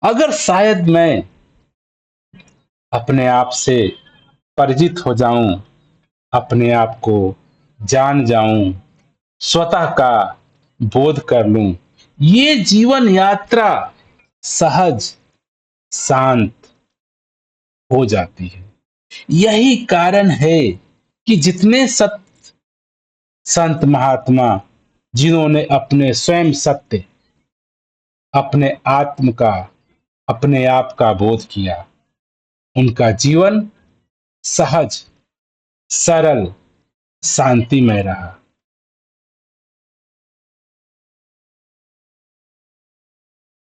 अगर शायद मैं अपने आप से परिचित हो जाऊं, अपने आप को जान जाऊं, स्वतः का बोध कर लूं, ये जीवन यात्रा सहज शांत हो जाती है। यही कारण है कि जितने संत महात्मा जिन्होंने अपने स्वयं सत्य, अपने आत्म का, अपने आप का बोध किया, उनका जीवन सहज, सरल, शांतिमय रहा।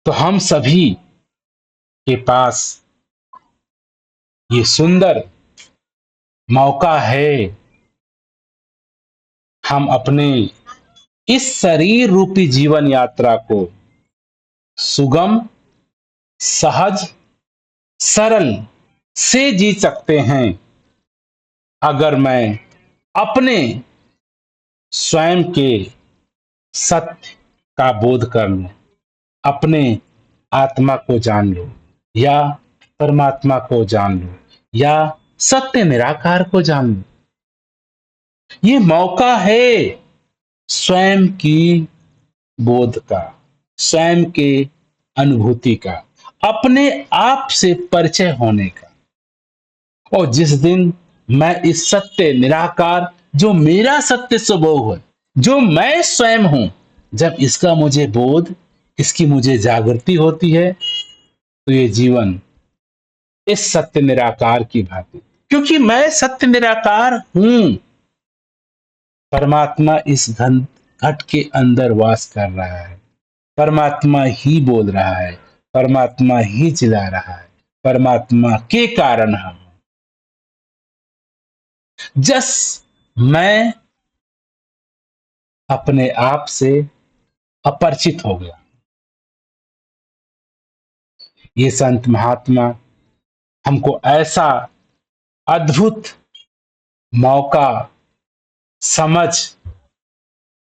तो हम सभी के पास ये सुंदर मौका है, हम अपने इस शरीर रूपी जीवन यात्रा को सुगम, सहज, सरल से जी सकते हैं अगर मैं अपने स्वयं के सत्य का बोध कर लूं, अपने आत्मा को जान लूं, या परमात्मा को जान लूं, या सत्य निराकार को जान लूं। ये मौका है स्वयं की बोध का, स्वयं के अनुभूति का, अपने आप से परिचय होने का। और जिस दिन मैं इस सत्य निराकार, जो मेरा सत्य स्वभाव है, जो मैं स्वयं हूं, जब इसका मुझे बोध, इसकी मुझे जागृति होती है, तो ये जीवन इस सत्य निराकार की भांति, क्योंकि मैं सत्य निराकार हूं, परमात्मा इस घन घट के अंदर वास कर रहा है, परमात्मा ही बोल रहा है, परमात्मा ही चिल्ला रहा है, परमात्मा के कारण हम। जस मैं अपने आप से अपरिचित हो गया, ये संत महात्मा हमको ऐसा अद्भुत मौका, समझ,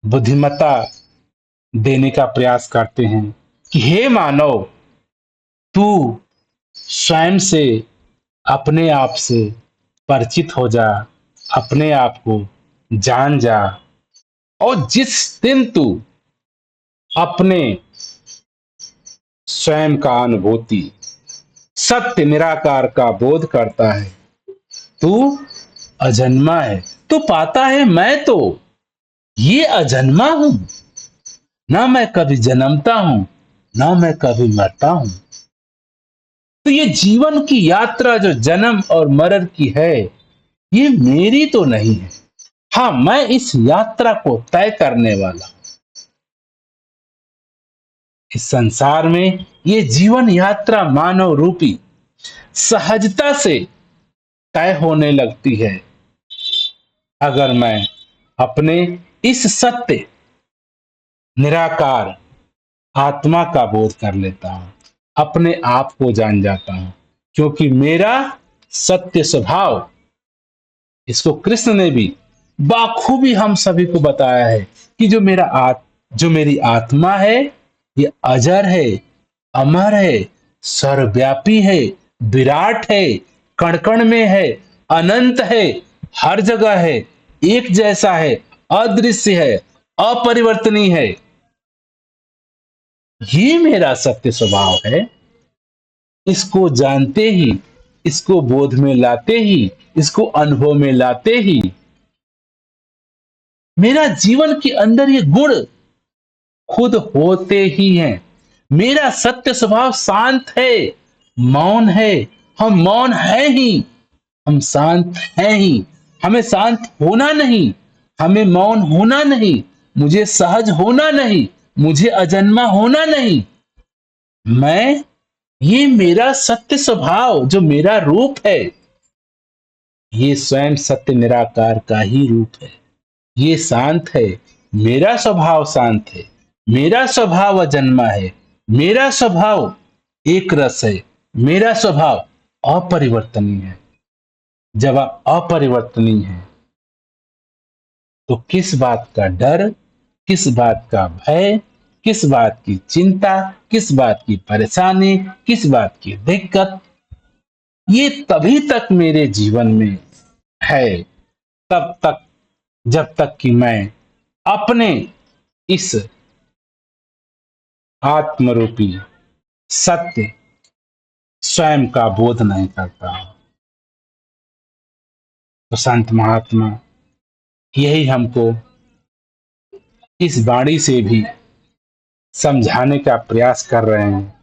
बुद्धिमत्ता देने का प्रयास करते हैं कि हे मानव, तू स्वयं से, अपने आप से परिचित हो जा, अपने आप को जान जा। और जिस दिन तू अपने स्वयं का अनुभूति, सत्य निराकार का बोध करता है, तू अजन्मा है। तू पाता है मैं तो ये अजन्मा हूं, ना मैं कभी जन्मता हूं, ना मैं कभी मरता हूं। तो ये जीवन की यात्रा जो जन्म और मरण की है, ये मेरी तो नहीं है। हाँ, मैं इस यात्रा को तय करने वाला। इस संसार में ये जीवन यात्रा मानव रूपी सहजता से तय होने लगती है अगर मैं अपने इस सत्य निराकार आत्मा का बोध कर लेता हूं, अपने आप को जान जाता हूं। क्योंकि मेरा सत्य स्वभाव, इसको कृष्ण ने भी बाखूबी हम सभी को बताया है कि जो मेरी आत्मा है, ये अजर है, अमर है, सर्वव्यापी है, विराट है, कण कण में है, अनंत है, हर जगह है, एक जैसा है, अदृश्य है, अपरिवर्तनीय है। ये मेरा सत्य स्वभाव है। इसको जानते ही, इसको बोध में लाते ही, इसको अनुभव में लाते ही मेरा जीवन के अंदर ये गुण खुद होते ही हैं। मेरा सत्य स्वभाव शांत है, मौन है। हम मौन है ही, हम शांत हैं ही। हमें शांत होना नहीं, हमें मौन होना नहीं, मुझे सहज होना नहीं, मुझे अजन्मा होना नहीं। मैं, ये मेरा सत्य स्वभाव, जो मेरा रूप है, ये स्वयं सत्य निराकार का ही रूप है। ये शांत है, मेरा स्वभाव शांत है, मेरा स्वभाव अजन्मा है, मेरा स्वभाव एक रस है, मेरा स्वभाव अपरिवर्तनीय है। जब आप अपरिवर्तनीय हैं, तो किस बात का डर, किस बात का भय, किस बात की चिंता, किस बात की परेशानी, किस बात की दिक्कत, ये तभी तक मेरे जीवन में है, तब तक जब तक कि मैं अपने इस आत्मरूपी सत्य स्वयं का बोध नहीं करता। तो संत महात्मा यही हमको इस वाणी से भी समझाने का प्रयास कर रहे हैं।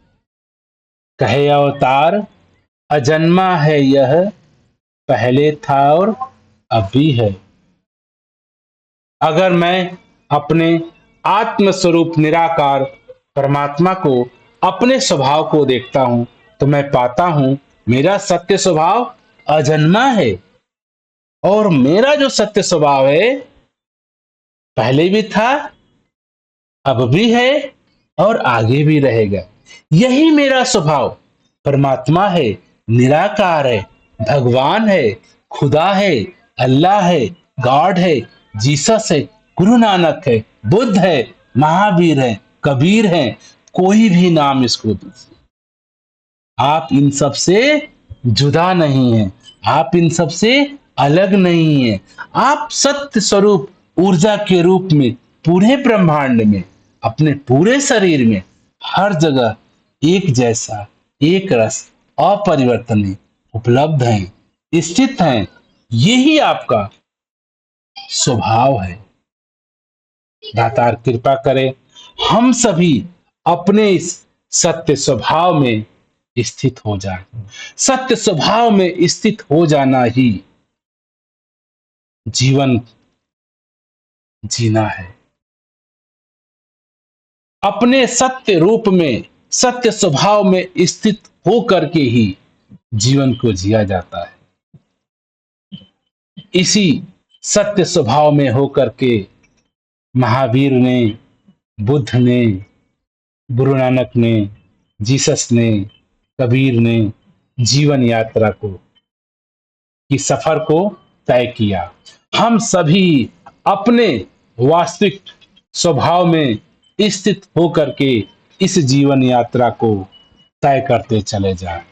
कहे अवतार अजन्मा है यह, पहले था और अब भी है। अगर मैं अपने आत्म स्वरूप निराकार परमात्मा को, अपने स्वभाव को देखता हूं, तो मैं पाता हूं मेरा सत्य स्वभाव अजन्मा है। और मेरा जो सत्य स्वभाव है पहले भी था, अब भी है और आगे भी रहेगा। यही मेरा स्वभाव परमात्मा है, निराकार है, भगवान है, खुदा है, अल्लाह है, गॉड है, जीसस है, गुरु नानक है, बुद्ध है, महावीर है, कबीर है, कोई भी नाम इसको दीजिए। आप इन सब से जुदा नहीं हैं, आप इन सब से अलग नहीं हैं। आप सत्य स्वरूप ऊर्जा के रूप में पूरे ब्रह्मांड में, अपने पूरे शरीर में, हर जगह एक जैसा, एक रस, अपरिवर्तनीय उपलब्ध हैं, स्थित हैं। यही आपका स्वभाव है। दातार कृपा करे हम सभी अपने इस सत्य स्वभाव में स्थित हो जाए। सत्य स्वभाव में स्थित हो जाना ही जीवन जीना है। अपने सत्य रूप में, सत्य स्वभाव में स्थित होकर के ही जीवन को जिया जाता है। इसी सत्य स्वभाव में होकर के महावीर ने, बुद्ध ने, गुरु नानक ने, जीसस ने, कबीर ने जीवन यात्रा को, की सफर को तय किया। हम सभी अपने वास्तविक स्वभाव में स्थित होकर के इस जीवन यात्रा को तय करते चले जाएं।